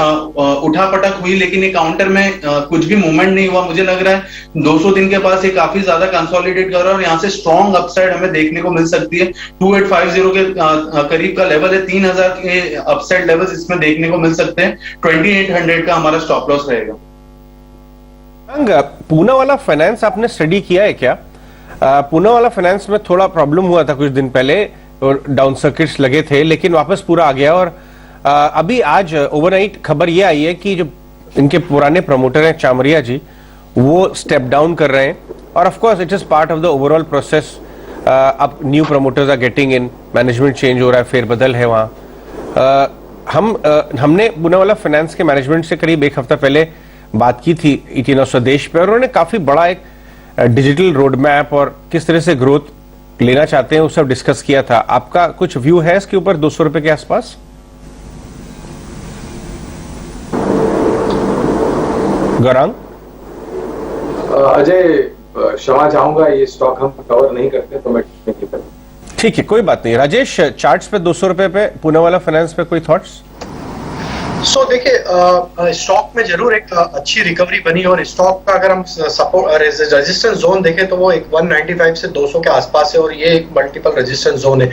उठापटक हुई, लेकिन ये काउंटर में कुछ भी मूवमेंट नहीं हुआ। मुझे लग रहा है 200 दिन के पास ये काफी ज्यादा कंसोलिडेट कर रहा है, और यहाँ से स्ट्रॉन्ग अपसाइड हमें देखने को मिल सकती है। 2850 के करीब का लेवल है, 3000 के अपसाइड लेवल्स इसमें देखने को मिल सकते हैं। 2800 का हमारा स्टॉप लॉस रहेगा। पूना वाला फाइनेंस आपने स्टडी किया है क्या? पूना वाला फाइनेंस में थोड़ा प्रॉब्लम हुआ था कुछ दिन पहले और डाउन सर्किट्स लगे थे, लेकिन वापस पूरा आ गया। और अभी आज ओवरनाइट खबर ये आई है कि जो इनके पुराने प्रमोटर हैं चामरिया जी, वो स्टेप डाउन कर रहे हैं और of course it is part of the overall process. अब new promoters are getting in, management change हो रहा है, फेरबदल है वहाँ। हमने पूनावाला फाइनेंस के मैनेजमेंट से करीब एक हफ्ता पहले बात की थी ET Now स्वदेश पे, और उन्होंने काफी बड़ा एक डिजिटल रोड मैप और किस तरह से ग्रोथ लेना चाहते हैं वो सब डिस्कस किया था। आपका कुछ व्यू है इसके ऊपर 200 रुपए के आसपास? गौरांग? अजय, क्षमा चाहूंगा, ये स्टॉक हम कवर नहीं करते तो मैं नहीं करता। ठीक है, कोई बात नहीं। राजेश, चार्ट्स पे 200 रुपए पे पूनावाला फाइनेंस पे कोई थॉट्स? सो देखिए, स्टॉक में जरूर एक अच्छी रिकवरी बनी, और स्टॉक का अगर हम सपोर्ट रेजिस्टेंस जोन देखें तो वो एक 195 से 200 के आसपास है, और ये एक मल्टीपल रेजिस्टेंस जोन है।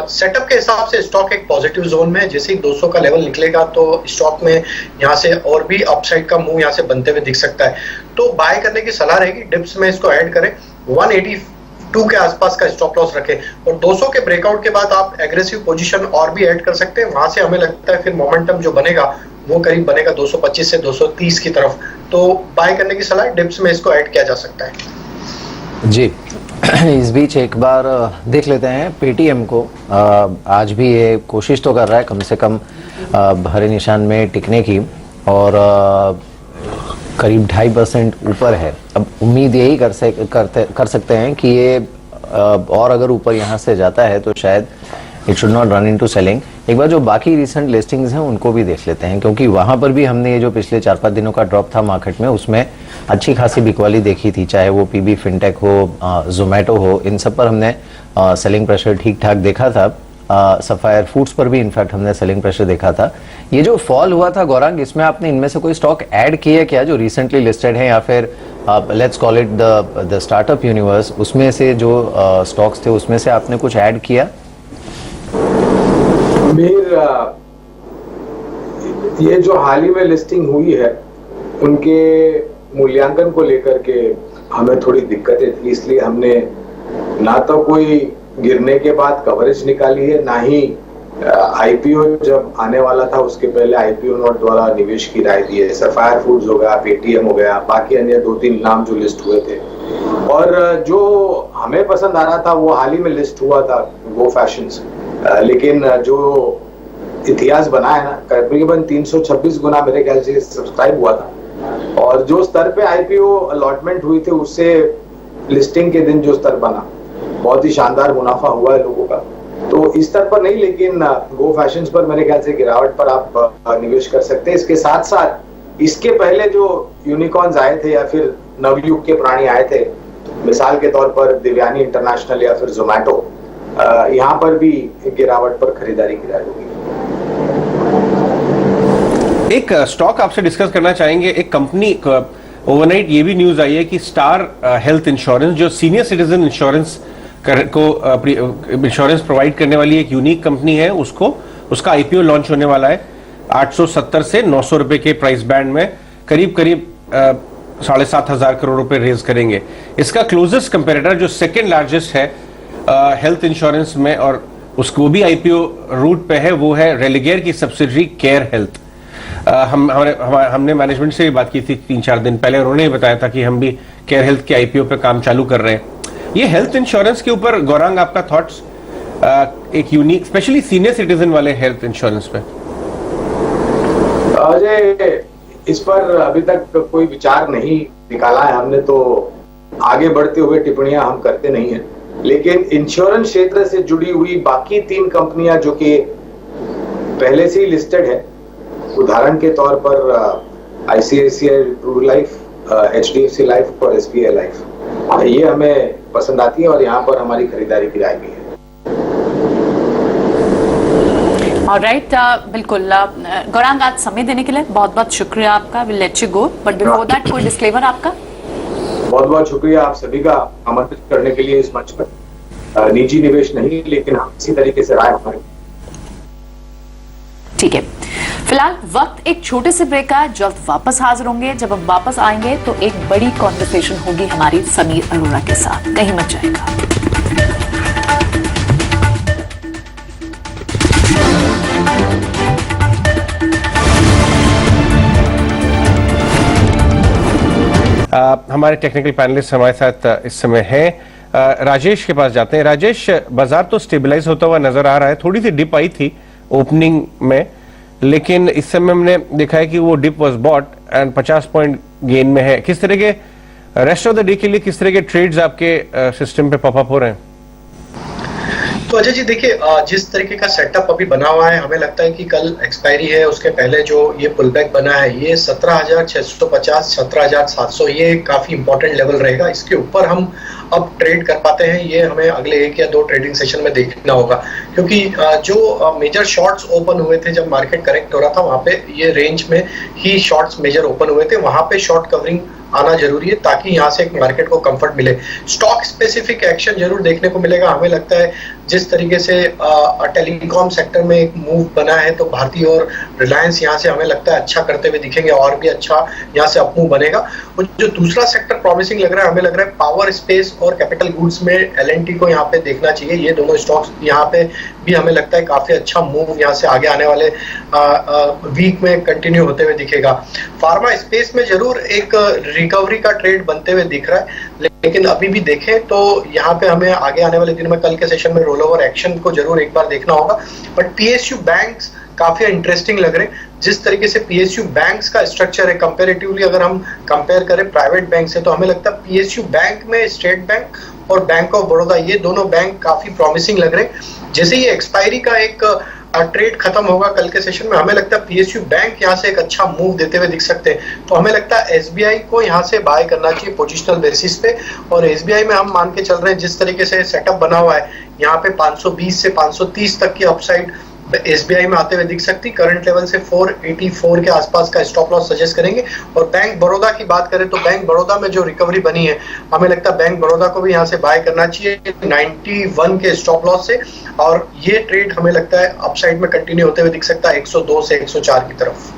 सेटअप के हिसाब से स्टॉक एक पॉजिटिव जोन में है। जैसे ही 200 का लेवल निकलेगा तो स्टॉक में यहाँ से और भी अपसाइड का मूव यहाँ से बनते हुए दिख सकता है, तो बाय करने की सलाह रहेगी। डिप्स में इसको ऐड करें, 182 के आसपास का स्टॉप लॉस रखें, और 200 के ब्रेकआउट के बाद आप एग्रेसिव पोजीशन और भी ऐड कर सकते हैं। वहां से हमें लगता है फिर मोमेंटम जो बनेगा वो करीब बनेगा 225 से 230 की तरफ, तो बाय करने की सलाह, डिप्स में इसको ऐड किया जा सकता है। जी इस बीच एक बार देख लेते हैं पेटीएम को। आज भी ये कोशिश तो कर रहा है कम से कम हरे निशान में टिकने की, और करीब 2.5% ऊपर है। अब उम्मीद यही कर सकते हैं कि ये और अगर ऊपर यहाँ से जाता है तो शायद it should not run into selling. एक बार जो बाकी रिसेंट लिस्टिंग्स हैं उनको भी देख लेते हैं, क्योंकि वहां पर भी हमने ये जो पिछले 4-5 दिनों का ड्रॉप था मार्केट में, उसमें अच्छी खासी बिकवाली देखी थी। चाहे वो PB फिनटेक हो, जोमेटो हो, इन सब पर हमने सेलिंग प्रेशर ठीक ठाक देखा था। सफायर फूड्स पर भी इनफैक्ट हमने सेलिंग प्रेशर देखा था। ये जो फॉल हुआ था गौरांग, इसमें आपने इनमें से कोई स्टॉक ऐड किए क्या जो रिसेंटली लिस्टेड हैं, या फिर let's call it the startup universe, उसमें से जो स्टॉक्स थे उसमें से आपने कुछ ऐड किया? ये जो हाल ही में लिस्टिंग हुई है उनके मूल्यांकन को लेकर के हमें थोड़ी दिक्कतें थी, इसलिए हमने ना तो कोई गिरने के बाद कवरेज निकाली है, ना ही IPO जब आने वाला था उसके पहले IPO नोट द्वारा निवेश की राय दी है। सफायर फूड्स हो गया, पेटीएम हो गया, बाकी अन्य 2-3 नाम जो लिस्ट हुए थे, और जो हमें पसंद आ रहा था वो हाल ही में लिस्ट हुआ था, गो फैशंस। लेकिन जो इतिहास बना है ना, तकरीबन 326 गुना मेरे ख्याल से सब्सक्राइब हुआ था, और जो स्तर पे IPO अलॉटमेंट हुई थी उससे लिस्टिंग के दिन जो स्तर बना, बहुत ही शानदार मुनाफा हुआ है लोगों का। तो इस स्तर पर नहीं, लेकिन गो फैशंस पर मेरे ख्याल से गिरावट पर आप निवेश कर सकते हैं। इसके साथ साथ इसके पहले जो यूनिकॉर्न्स आए थे या फिर नवयुग के प्राणी आए थे, मिसाल के तौर पर दिव्यानी इंटरनेशनल या फिर जोमेटो, यहाँ पर भी गिरावट पर खरीदारी की जाएगी। एक स्टॉक आपसे डिस्कस करना चाहेंगे। एक कंपनी ओवरनाइट ये भी न्यूज आई है कि स्टार हेल्थ इंश्योरेंस, जो सीनियर सिटीजन इंश्योरेंस को इंश्योरेंस प्रोवाइड करने वाली एक यूनिक कंपनी है, उसका IPO लॉन्च होने वाला है 870 से 900 रुपए के प्राइस बैंड में, करीब 7,500 करोड़ रुपए रेज करेंगे। इसका क्लोजेस्ट कंपेटिटर जो सेकंड लार्जेस्ट है हेल्थ इंश्योरेंस में और उसको भी IPO रूट पे है, वो है रेलिगेयर की सब्सिडरी केयर हेल्थ। हमने मैनेजमेंट से भी बात की थी 3-4 दिन पहले, उन्होंने बताया था कि हम भी केयर हेल्थ के IPO पे काम चालू कर रहे हैं। ये हेल्थ इंश्योरेंस के ऊपर गौरांग आपका थॉट्स, एक यूनिक स्पेशली सीनियर सिटीजन वाले हेल्थ इंश्योरेंस पे? अजय, इस पर अभी तक कोई विचार नहीं निकाला है हमने, तो आगे बढ़ते हुए टिप्पणियां हम करते नहीं है। लेकिन इंश्योरेंस क्षेत्र से जुड़ी हुई बाकी 3 कंपनियां जो कि पहले से ही लिस्टेड है, उदाहरण के तौर पर ICICI true life, HDFC life और SBI लाइफ, ये हमें पसंद आती है और यहाँ पर हमारी खरीदारी की राय भी है। ऑलराइट, बिल्कुल गौरांग, आज समय देने के लिए बहुत बहुत शुक्रिया आपका। Will let you go, but before that कोई डिस्क्लेमर आपका? बहुत बहुत शुक्रिया आप सभी का आमंत्रित करने के लिए इस मंच पर। निजी निवेश नहीं, लेकिन हम इसी तरीके से राय हमारे। ठीक है, फिलहाल वक्त एक छोटे से ब्रेक का है, जल्द वापस हाजिर होंगे। जब हम वापस आएंगे तो एक बड़ी कॉन्वर्सेशन होगी हमारी समीर अरोड़ा के साथ, कहीं मत जाएगा। हमारे टेक्निकल पैनलिस्ट हमारे साथ इस समय हैं। राजेश के पास जाते हैं। राजेश, बाजार तो स्टेबलाइज होता हुआ नजर आ रहा है, थोड़ी सी डिप आई थी ओपनिंग में, लेकिन इस समय हमने देखा है कि वो dip was bought and 50 point gain में है। किस तरह के रेस्ट ऑफ द डे के लिए किस तरह के ट्रेड्स आपके सिस्टम पे पॉपअप हो रहे हैं? तो अजय जी देखिए, जिस तरीके का सेटअप अभी बना हुआ है, हमें लगता है कि कल एक्सपायरी है, उसके पहले जो ये पुलबैक बना है, ये 17,650 17,700 ये काफी इंपॉर्टेंट लेवल रहेगा। इसके ऊपर हम अब ट्रेड कर पाते हैं, ये हमें अगले 1 या 2 ट्रेडिंग सेशन में देखना होगा, क्योंकि जो मेजर शॉर्ट्स ओपन हुए थे जब मार्केट करेक्ट हो रहा था, वहां पे ये रेंज में ही शॉर्ट्स मेजर ओपन हुए थे, वहां पे शॉर्ट कवरिंग आना जरूरी है ताकि यहाँ से एक मार्केट को कंफर्ट मिले। स्टॉक स्पेसिफिक एक्शन जरूर देखने को मिलेगा। हमें लगता है जिस तरीके से टेलीकॉम सेक्टर में एक मूव बना है, तो भारतीय और रिलायंस यहाँ से हमें लगता है अच्छा करते हुए दिखेंगे और भी अच्छा यहाँ से अप मूव बनेगा। और जो दूसरा सेक्टर प्रॉमिसिंग लग रहा है, हमें लग रहा है पावर, स्पेस और कैपिटल गुड्स में L&T को यहाँ पे देखना चाहिए। ये दोनों स्टॉक्स यहाँ पे भी हमें लगता है काफी अच्छा मूव यहाँ से आगे आने वाले वीक में कंटिन्यू होते हुए दिखेगा। फार्मा स्पेस में जरूर एक रिकवरी का ट्रेड बनते हुए दिख रहा है, लेकिन अभी भी देखें तो यहाँ पे हमें आगे आने वाले दिन में कल के सेशन में रोल ओवर एक्शन को जरूर एक बार देखना होगा। बट PSU बैंक्स काफी इंटरेस्टिंग लग रहे हैं। जिस तरीके से PSU बैंक्स का स्ट्रक्चर है, कंपैरेटिवली अगर हम कंपेयर करें प्राइवेट बैंक से, तो हमें लगता है PSU बैंक में स्टेट बैंक और बैंक ऑफ बड़ौदा, ये दोनों बैंक काफी प्रॉमिसिंग लग रहे हैं। जैसे ये एक्सपायरी का एक ट्रेड खत्म होगा कल के सेशन में, हमें लगता है PSU बैंक यहाँ से एक अच्छा मूव देते हुए दिख सकते हैं। तो हमें लगता है SBI को यहाँ से बाय करना चाहिए पोजिशनल बेसिस पे। और SBI में हम मान के चल रहे हैं जिस तरीके से सेटअप बना हुआ है, यहाँ पे 520 से 530 तक की अपसाइड SBI में आते हुए दिख सकती। करंट लेवल से 484 के आसपास का स्टॉप लॉस सजेस्ट करेंगे। और बैंक बड़ौदा की बात करें तो बैंक बड़ौदा में जो रिकवरी बनी है, हमें लगता है बैंक बड़ौदा को भी यहाँ से बाय करना चाहिए 91 के स्टॉप लॉस से। और ये ट्रेड हमें लगता है अपसाइड में कंटिन्यू होते हुए दिख सकता है 102 से 104 की तरफ।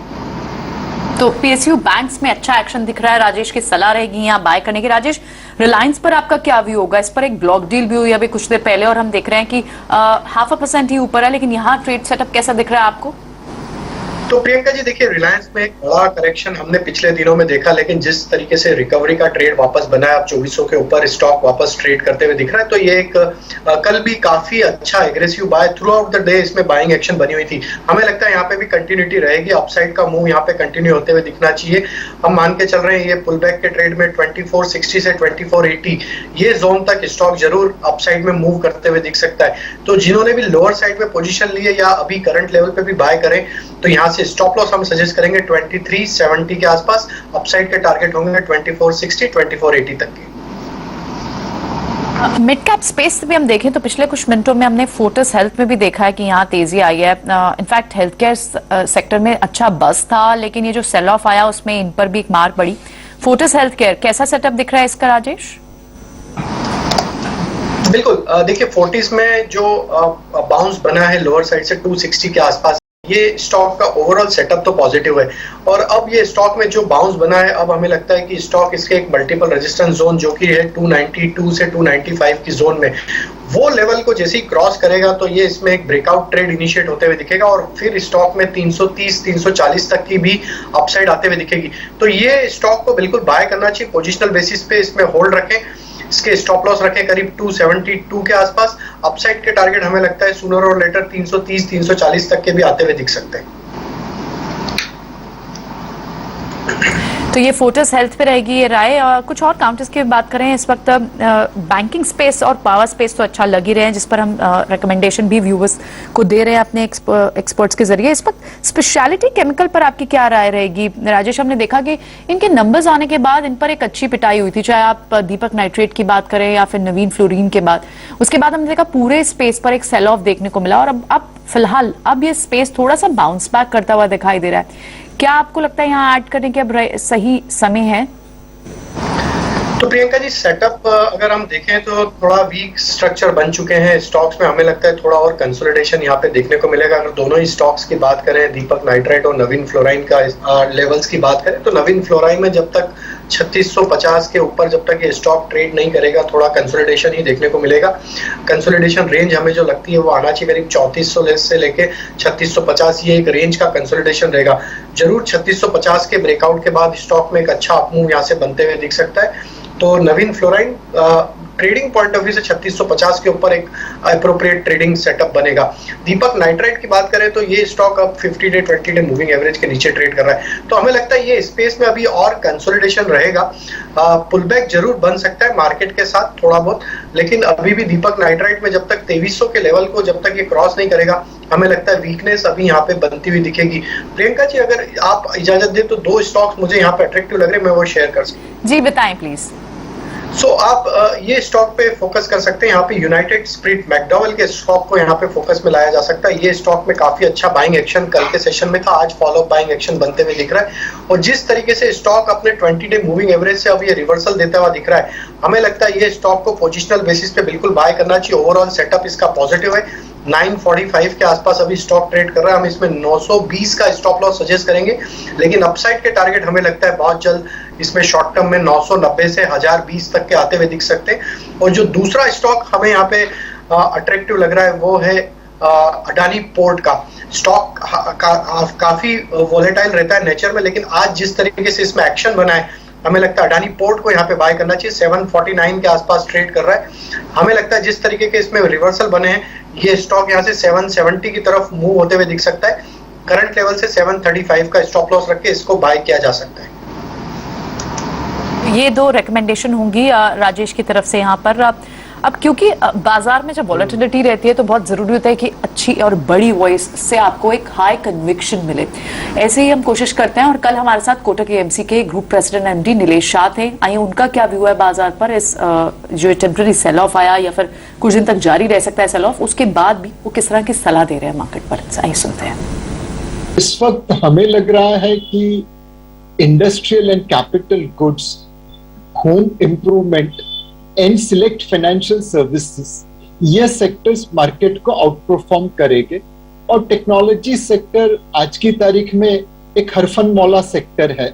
तो PSU बैंक्स में अच्छा एक्शन दिख रहा है। राजेश की सलाह रहेगी यहाँ बाय करने की। राजेश, रिलायंस पर आपका क्या व्यू होगा? इस पर एक ब्लॉक डील भी हुई अभी कुछ देर पहले और हम देख रहे हैं कि 0.5% ही ऊपर है, लेकिन यहाँ ट्रेड सेटअप कैसा दिख रहा है आपको? तो प्रियंका जी देखिए, रिलायंस में एक बड़ा करेक्शन हमने पिछले दिनों में देखा, लेकिन जिस तरीके से रिकवरी का ट्रेड वापस बना है, अब 2400 के ऊपर स्टॉक वापस ट्रेड करते हुए दिख रहा है। तो ये एक कल भी काफी अच्छा aggressive buy throughout the day इसमें बाइंग एक्शन बनी हुई थी। हमें लगता है यहाँ पे भी कंटिन्यूटी रहेगी, अपसाइड का मूव यहाँ पे कंटिन्यू होते हुए दिखना चाहिए। हम मान के चल रहे हैं ये पुल बैक के ट्रेड में 2460 से 2480 ये जोन तक स्टॉक जरूर अपसाइड में मूव करते हुए दिख सकता है। तो जिन्होंने भी लोअर साइड में पोजीशन ली है या अभी करंट लेवल पे भी बाय करें, तो यहाँ से स्टॉप लॉस हम सजेस्ट करेंगे 2370 के आसपास। अपसाइड के टारगेट होंगे 2460 2480 तक के। मिड कैप स्पेस भी हम देखें तो पिछले कुछ मिनटों में हमने फोर्टिस हेल्थ में भी देखा है कि यहाँ तेजी आई है। इनफैक्ट हेल्थ केयर सेक्टर में अच्छा बस था, लेकिन ये जो सेल ऑफ आया उसमें इन पर भी एक मार पड़ी। फोर्टिस हेल्थ केयर कैसा सेटअप दिख रहा है इसका राजेश? बिल्कुल, देखिए फोर्टिस में जो बाउंस बना है लोअर साइड से 260 के आसपास, ये स्टॉक का ओवरऑल सेटअप तो पॉजिटिव है। और अब ये स्टॉक में जो बाउंस बना है, अब हमें लगता है कि स्टॉक इसके एक मल्टीपल रेजिस्टेंस जोन जो कि है 292 से 295 की जोन में, वो लेवल को जैसे ही क्रॉस करेगा तो ये इसमें एक ब्रेकआउट ट्रेड इनिशिएट होते हुए दिखेगा और फिर स्टॉक में 330 340 तक की भी अपसाइड आते हुए दिखेगी। तो ये स्टॉक को बिल्कुल बाय करना चाहिए पोजिशनल बेसिस पे। इसमें होल्ड रखें, इसके स्टॉप लॉस रखें करीब 272 के आसपास। अपसाइड के टारगेट हमें लगता है सूनर और लेटर 330 340 तक के भी आते हुए दिख सकते हैं। तो ये फोर्टिस हेल्थ पे रहेगी ये राय। और कुछ और काउंटर्स की बात करें इस वक्त, बैंकिंग स्पेस और पावर स्पेस तो अच्छा लग ही रहे हैं, जिस पर हम रिकमेंडेशन भी व्यूअर्स को दे रहे हैं अपने एक्सपर्ट्स के जरिए। इस वक्त स्पेशलिटी केमिकल पर आपकी क्या राय रहेगी राजेश? हमने देखा कि इनके नंबर्स आने के बाद इन पर एक अच्छी पिटाई हुई थी, चाहे आप दीपक नाइट्रेट की बात करें या फिर नवीन फ्लोरीन के बाद। उसके बाद हमने देखा पूरे स्पेस पर एक सेल ऑफ देखने को मिला और अब फिलहाल अब ये स्पेस थोड़ा सा बाउंस बैक करता हुआ दिखाई दे रहा है। क्या आपको लगता है यहाँ ऐड करने के अब सही समय है? तो प्रियंका जी, सेटअप अगर हम देखें तो थोड़ा वीक स्ट्रक्चर बन चुके हैं स्टॉक्स में। हमें लगता है थोड़ा और कंसोलिडेशन यहाँ पे देखने को मिलेगा। अगर दोनों ही स्टॉक्स की बात करें, दीपक नाइट्राइट और नवीन फ्लोराइन का लेवल्स की बात करें, तो नवीन फ्लोराइन में जब तक 3650 के ऊपर जब तक ये स्टॉक ट्रेड नहीं करेगा थोड़ा कंसोलिडेशन ही देखने को मिलेगा। कंसोलिडेशन रेंज हमें जो लगती है वो आना चाहिए करीब 3400 से लेके 3650, ये एक रेंज का कंसोलिडेशन रहेगा। जरूर 3650 के ब्रेकआउट के बाद स्टॉक में एक अच्छा अपमूव यहाँ से बनते हुए दिख सकता है। तो Naveen fluorine trading point of view से 3650 के ऊपर एक अप्रोप्रिएट ट्रेडिंग सेटअप बनेगा। दीपक नाइट्राइट की बात करें तो ये स्टॉक अब 50 डे 20 डे मूविंग एवरेज के नीचे ट्रेड कर रहा है, तो हमें लगता है ये स्पेस में अभी और कंसोलिडेशन रहेगा। पुलबैक जरूर बन सकता है मार्केट के साथ थोड़ा बहुत, लेकिन अभी भी दीपक नाइट्राइट में जब तक 2300 के लेवल को जब तक ये क्रॉस नहीं करेगा हमें लगता है वीकनेस अभी यहाँ पे बनती हुई दिखेगी। प्रियंका जी अगर आप इजाजत दे तो 2 स्टॉक्स मुझे यहाँ पे अट्रैक्टिव लग रहे हैं, मैं वो शेयर कर सकता हूँ। जी बताएं प्लीज। आप ये स्टॉक पे फोकस कर सकते हैं। यहाँ पे यूनाइटेड स्पिरिट मैकडॉवेल के स्टॉक को यहाँ पे फोकस में लाया जा सकता है। ये स्टॉक में काफी अच्छा बाइंग एक्शन कल के सेशन में था, आज फॉलो अप बाइंग एक्शन बनते हुए दिख रहा है। और जिस तरीके से स्टॉक अपने 20 डे मूविंग एवरेज से अब ये रिवर्सल देता हुआ दिख रहा है, हमें लगता है ये स्टॉक को पोजिशनल बेसिस पे बिल्कुल बाय करना चाहिए। ओवरऑल सेटअप इसका पॉजिटिव है। 945 के आसपास अभी स्टॉक ट्रेड कर रहा है, हम इसमें 920 का स्टॉप लॉस सजेस्ट करेंगे, लेकिन अपसाइड के टारगेट हमें लगता है बहुत जल्द इसमें शॉर्ट टर्म में 990 से 1020 तक के आते हुए दिख सकते हैं। और जो दूसरा स्टॉक हमें यहाँ पे अट्रैक्टिव लग रहा है वो है अडानी पोर्ट का स्टॉक। काफी वोलेटाइल रहता है नेचर में, लेकिन आज जिस तरीके से इसमें एक्शन बना है हमें लगता है अडानी पोर्ट को यहाँ पे बाय करना चाहिए। 749 के आसपास ट्रेड कर रहा है, हमें लगता है जिस तरीके के इसमें रिवर्सल बने हैं ये स्टॉक यहाँ से 770 की तरफ मूव होते हुए दिख सकता है। करंट लेवल से 735 का स्टॉप लॉस रख के इसको बाय किया जा सकता है। ये 2 रिकमेंडेशन होंगी राजेश की तरफ से यहाँ पर। अब क्योंकि बाजार में जब वॉलेटिलिटी रहती है तो बहुत जरूरी होता है कि अच्छी और बड़ी वॉइस से आपको एक हाई कन्विक्शन मिले। ऐसे ही हम कोशिश करते हैं। और कल हमारे साथ कोटक एएमसी के group president MD Nilesh Shah थे। आइए उनका क्या व्यू है बाजार पर, इस जो टेम्पररी सेल ऑफ आया या फिर कुछ दिन तक जारी रह सकता है सेल ऑफ, उसके बाद भी वो किस तरह की सलाह दे रहे हैं मार्केट पर, आइए सुनते हैं। इस वक्त हमें लग रहा है कि industrial and capital goods, home improvement and select financial services, ये सेक्टर्स मार्केट को आउट परफॉर्म करेंगे। और टेक्नोलॉजी सेक्टर आज की तारीख में एक हरफन मौला सेक्टर है,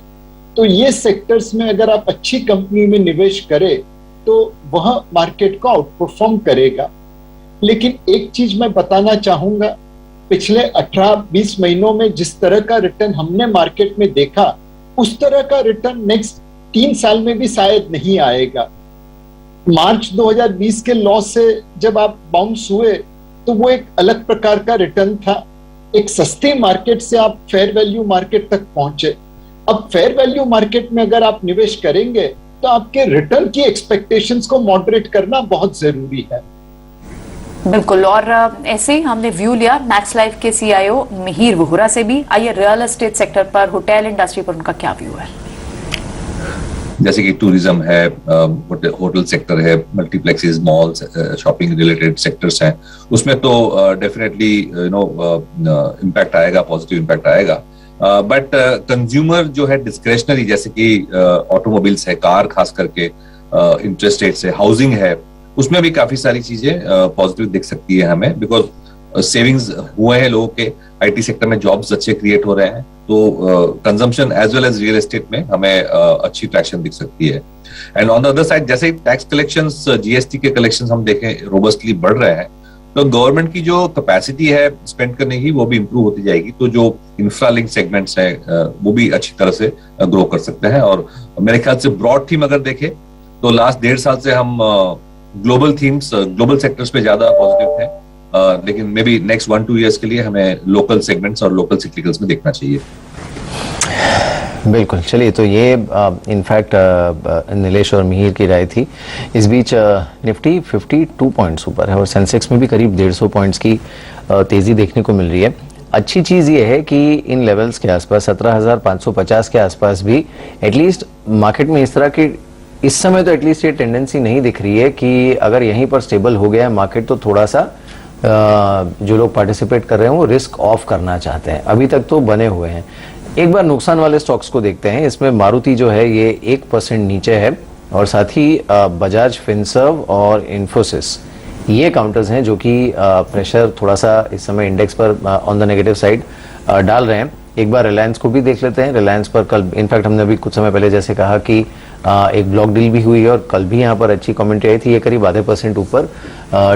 तो ये सेक्टर्स में अगर आप अच्छी कंपनी में निवेश करें तो वह मार्केट को आउट परफॉर्म करेगा। लेकिन एक चीज मैं बताना चाहूंगा, पिछले 18-20 महीनों में जिस तरह का रिटर्न हमने मार्केट में देखा उस तरह का रिटर्न नेक्स्ट 3 साल में भी शायद नहीं आएगा। मार्च 2020 के लॉस से जब आप बाउंस हुए तो वो एक अलग प्रकार का रिटर्न था। एक सस्ती मार्केट से आप फेयर वैल्यू मार्केट तक पहुंचे। अब फेयर वैल्यू मार्केट में अगर आप निवेश करेंगे तो आपके रिटर्न की एक्सपेक्टेशंस को मॉडरेट करना बहुत जरूरी है। बिल्कुल। और ऐसे ही हमने व्यू लिया मैक्स लाइफ के सीईओ मिहिर वोहरा से भी। आइए रियल एस्टेट सेक्टर पर, होटल इंडस्ट्री पर उनका क्या व्यू है। जैसे कि टूरिज्म है, होटल सेक्टर है, multiplexes, malls, shopping related sectors हैं, उसमें तो डेफिनेटली इम्पैक्ट आएगा, पॉजिटिव इम्पैक्ट आएगा। बट कंज्यूमर जो है डिस्क्रेशनरी, जैसे कि ऑटोमोबाइल्स है, कार खास करके, इंटरेस्ट रेट्स है, हाउसिंग है, उसमें भी काफी सारी चीजें पॉजिटिव दिख सकती है हमें, बिकॉज सेविंग्स हुए हैं लोगों के, आईटी सेक्टर में जॉब्स अच्छे क्रिएट हो रहे हैं, तो consumption as well as real estate में हमें अच्छी ट्रैक्शन दिख सकती है। And on the other side, जैसे टैक्स कलेक्शंस, जीएसटी के कलेक्शंस हम देखें रोबस्टली बढ़ रहे हैं, तो गवर्नमेंट की जो कैपेसिटी है स्पेंड करने की वो भी इंप्रूव होती जाएगी। तो जो इंफ्रा लिंक सेगमेंट्स हैं वो भी अच्छी तरह से ग्रो कर सकते हैं। और मेरे ख्याल से ब्रॉड थीम अगर देखें तो लास्ट 1.5 साल से हम ग्लोबल थीम्स, ग्लोबल सेक्टर्स पे ज्यादा पॉजिटिव हैं, लेकिन मे बी नेक्स्ट 1-2 ईयर्स के लिए हमें लोकल सेगमेंट्स और लोकल सिक्लिकल्स में देखना चाहिए। बिल्कुल। चलिए, तो ये इनफैक्ट नीलेश और मिहिर की राय थी। इस बीच निफ्टी 52 पॉइंट्स ऊपर है और सेंसेक्स में भी करीब 150 पॉइंट्स की तेजी देखने को मिल रही है। अच्छी चीज ये है कि इन लेवल्स के आसपास 17,550 के आसपास भी एटलीस्ट मार्केट में इस तरह की इस समय तो एटलीस्ट ये टेंडेंसी नहीं दिख रही है कि अगर यहीं पर स्टेबल हो गया है मार्केट तो थोड़ा सा जो लोग पार्टिसिपेट कर रहे हैं वो रिस्क ऑफ करना चाहते हैं। अभी तक तो बने हुए हैं। एक बार नुकसान वाले स्टॉक्स को देखते हैं। इसमें मारुति जो है ये 1% नीचे है और साथ ही बजाज फिनसर्व और इन्फोसिस ये काउंटर्स हैं जो कि प्रेशर थोड़ा सा इस समय इंडेक्स पर ऑन द नेगेटिव साइड डाल रहे हैं। एक बार रिलायंस को भी देख लेते हैं। रिलायंस पर कल इनफैक्ट हमने अभी कुछ समय पहले जैसे कहा कि एक ब्लॉक डील भी हुई है और कल भी यहाँ पर अच्छी कमेंट्री आई थी। ये करीब आधे % ऊपर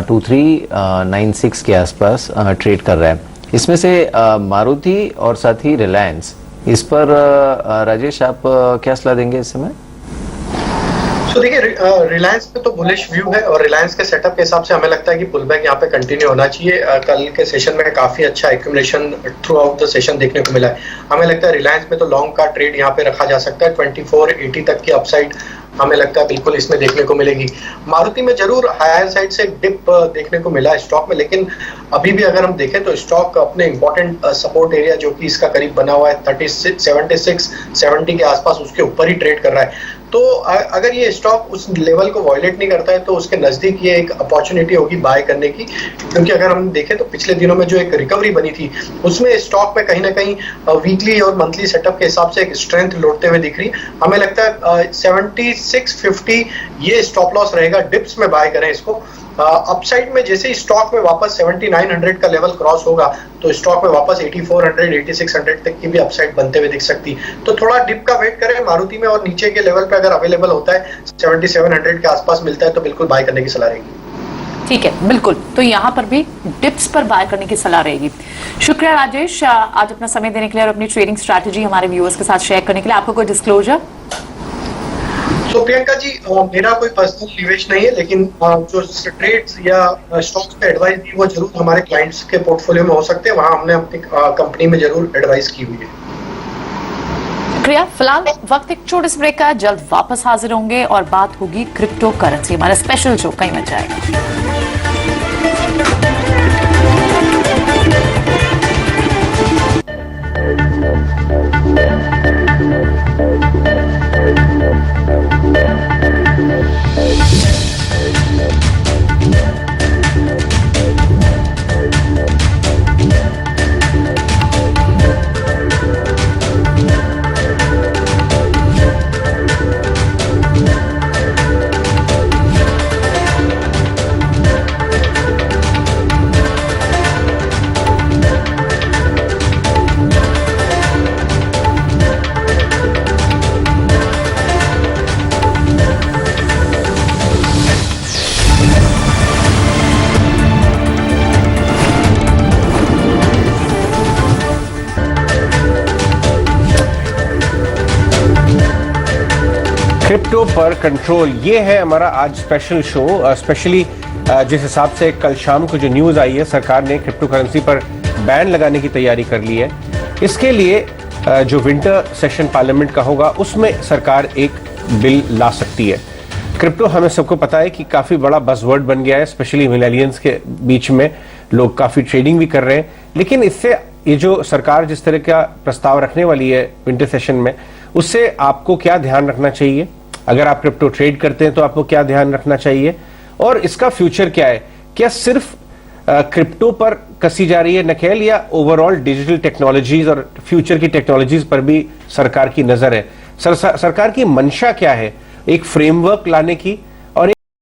2396 के आसपास ट्रेड कर रहा है। इसमें से मारुति और साथ ही रिलायंस, इस पर राजेश आप क्या सलाह देंगे इस समय? तो देखिए रिलायंस पे तो बुलिश व्यू है और रिलायंस के सेटअप के हिसाब से हमें लगता है कि पुलबैक यहाँ पे कंटिन्यू होना चाहिए। कल के सेशन में काफी अच्छा accumulation through out the session देखने को मिला है। हमें लगता है रिलायंस में तो लॉन्ग का ट्रेड यहाँ पे रखा जा सकता है। 2480 तक की अपसाइड हमें लगता है बिल्कुल इसमें देखने को मिलेगी। मारुति में जरूर हायर साइड से एक डिप देखने को मिला है स्टॉक में, लेकिन अभी भी अगर हम देखें तो स्टॉक अपने इंपॉर्टेंट सपोर्ट एरिया जो कि इसका करीब बना हुआ है 76-70 के आसपास, उसके ऊपर ही ट्रेड कर रहा है। तो अगर ये स्टॉक उस लेवल को वॉयलेट नहीं करता है तो उसके नजदीक ये एक अपॉर्चुनिटी होगी बाय करने की, क्योंकि अगर हम देखें तो पिछले दिनों में जो एक रिकवरी बनी थी उसमें स्टॉक में कहीं ना कहीं वीकली और मंथली सेटअप के हिसाब से एक स्ट्रेंथ लौटते हुए दिख रही। हमें लगता है 7650 ये स्टॉप लॉस रहेगा, डिप्स में बाय करें इसको। अपसाइड में जैसे ही स्टॉक में वापस 7900 का लेवल क्रॉस होगा तो स्टॉक में वापस 8400 8600 तक की भी अपसाइड बनते हुए दिख सकती। तो थोड़ा डिप का वेट करें मारुति में, और नीचे के लेवल पे अगर अवेलेबल होता है 7700 के आसपास मिलता है तो बिल्कुल बाय करने की सलाह रहेगी। ठीक है, बिल्कुल। तो यहाँ पर भी डिप्स पर बाय करने की सलाह रहेगी। शुक्रिया राजेश, आज अपना समय देने के लिए और अपनी ट्रेडिंग स्ट्रैटेजी हमारे व्यूअर्स के साथ शेयर करने के लिए। आपको कोई डिस्क्लोजर? तो प्रियंका जी, मेरा कोई पर्सनल निवेश नहीं है, लेकिन जो ट्रेड्स या स्टॉक्स पे एडवाइस दी वो जरूर हमारे क्लाइंट्स के पोर्टफोलियो में हो सकते हैं। वहां हमने अपनी कंपनी में जरूर एडवाइस की हुई है। शुक्रिया। फिलहाल वक्त एक छोटे से ब्रेक का, जल्द वापस हाजिर होंगे और बात होगी क्रिप्टो करेंसी। हमारा स्पेशल शो कहीं मच जाएगा। क्रिप्टो पर कंट्रोल, ये है हमारा आज स्पेशल शो। स्पेशली जिस हिसाब से कल शाम को जो न्यूज़ आई है, सरकार ने क्रिप्टो करेंसी पर बैन लगाने की तैयारी कर ली है। इसके लिए जो विंटर सेशन पार्लियामेंट का होगा उसमें सरकार एक बिल ला सकती है। क्रिप्टो हमें सबको पता है कि काफ़ी बड़ा बज़वर्ड बन गया है, स्पेशली मिलेनियल्स के बीच में लोग काफ़ी ट्रेडिंग भी कर रहे हैं। लेकिन इससे ये जो सरकार जिस तरह का प्रस्ताव रखने वाली है विंटर सेशन में, उससे आपको क्या ध्यान रखना चाहिए? अगर आप क्रिप्टो ट्रेड करते हैं तो आपको क्या ध्यान रखना चाहिए और इसका फ्यूचर क्या है? क्या सिर्फ क्रिप्टो पर कसी जा रही है नकेल या ओवरऑल डिजिटल टेक्नोलॉजीज और फ्यूचर की टेक्नोलॉजीज पर भी सरकार की नजर है? सरकार की मंशा क्या है? एक फ्रेमवर्क लाने की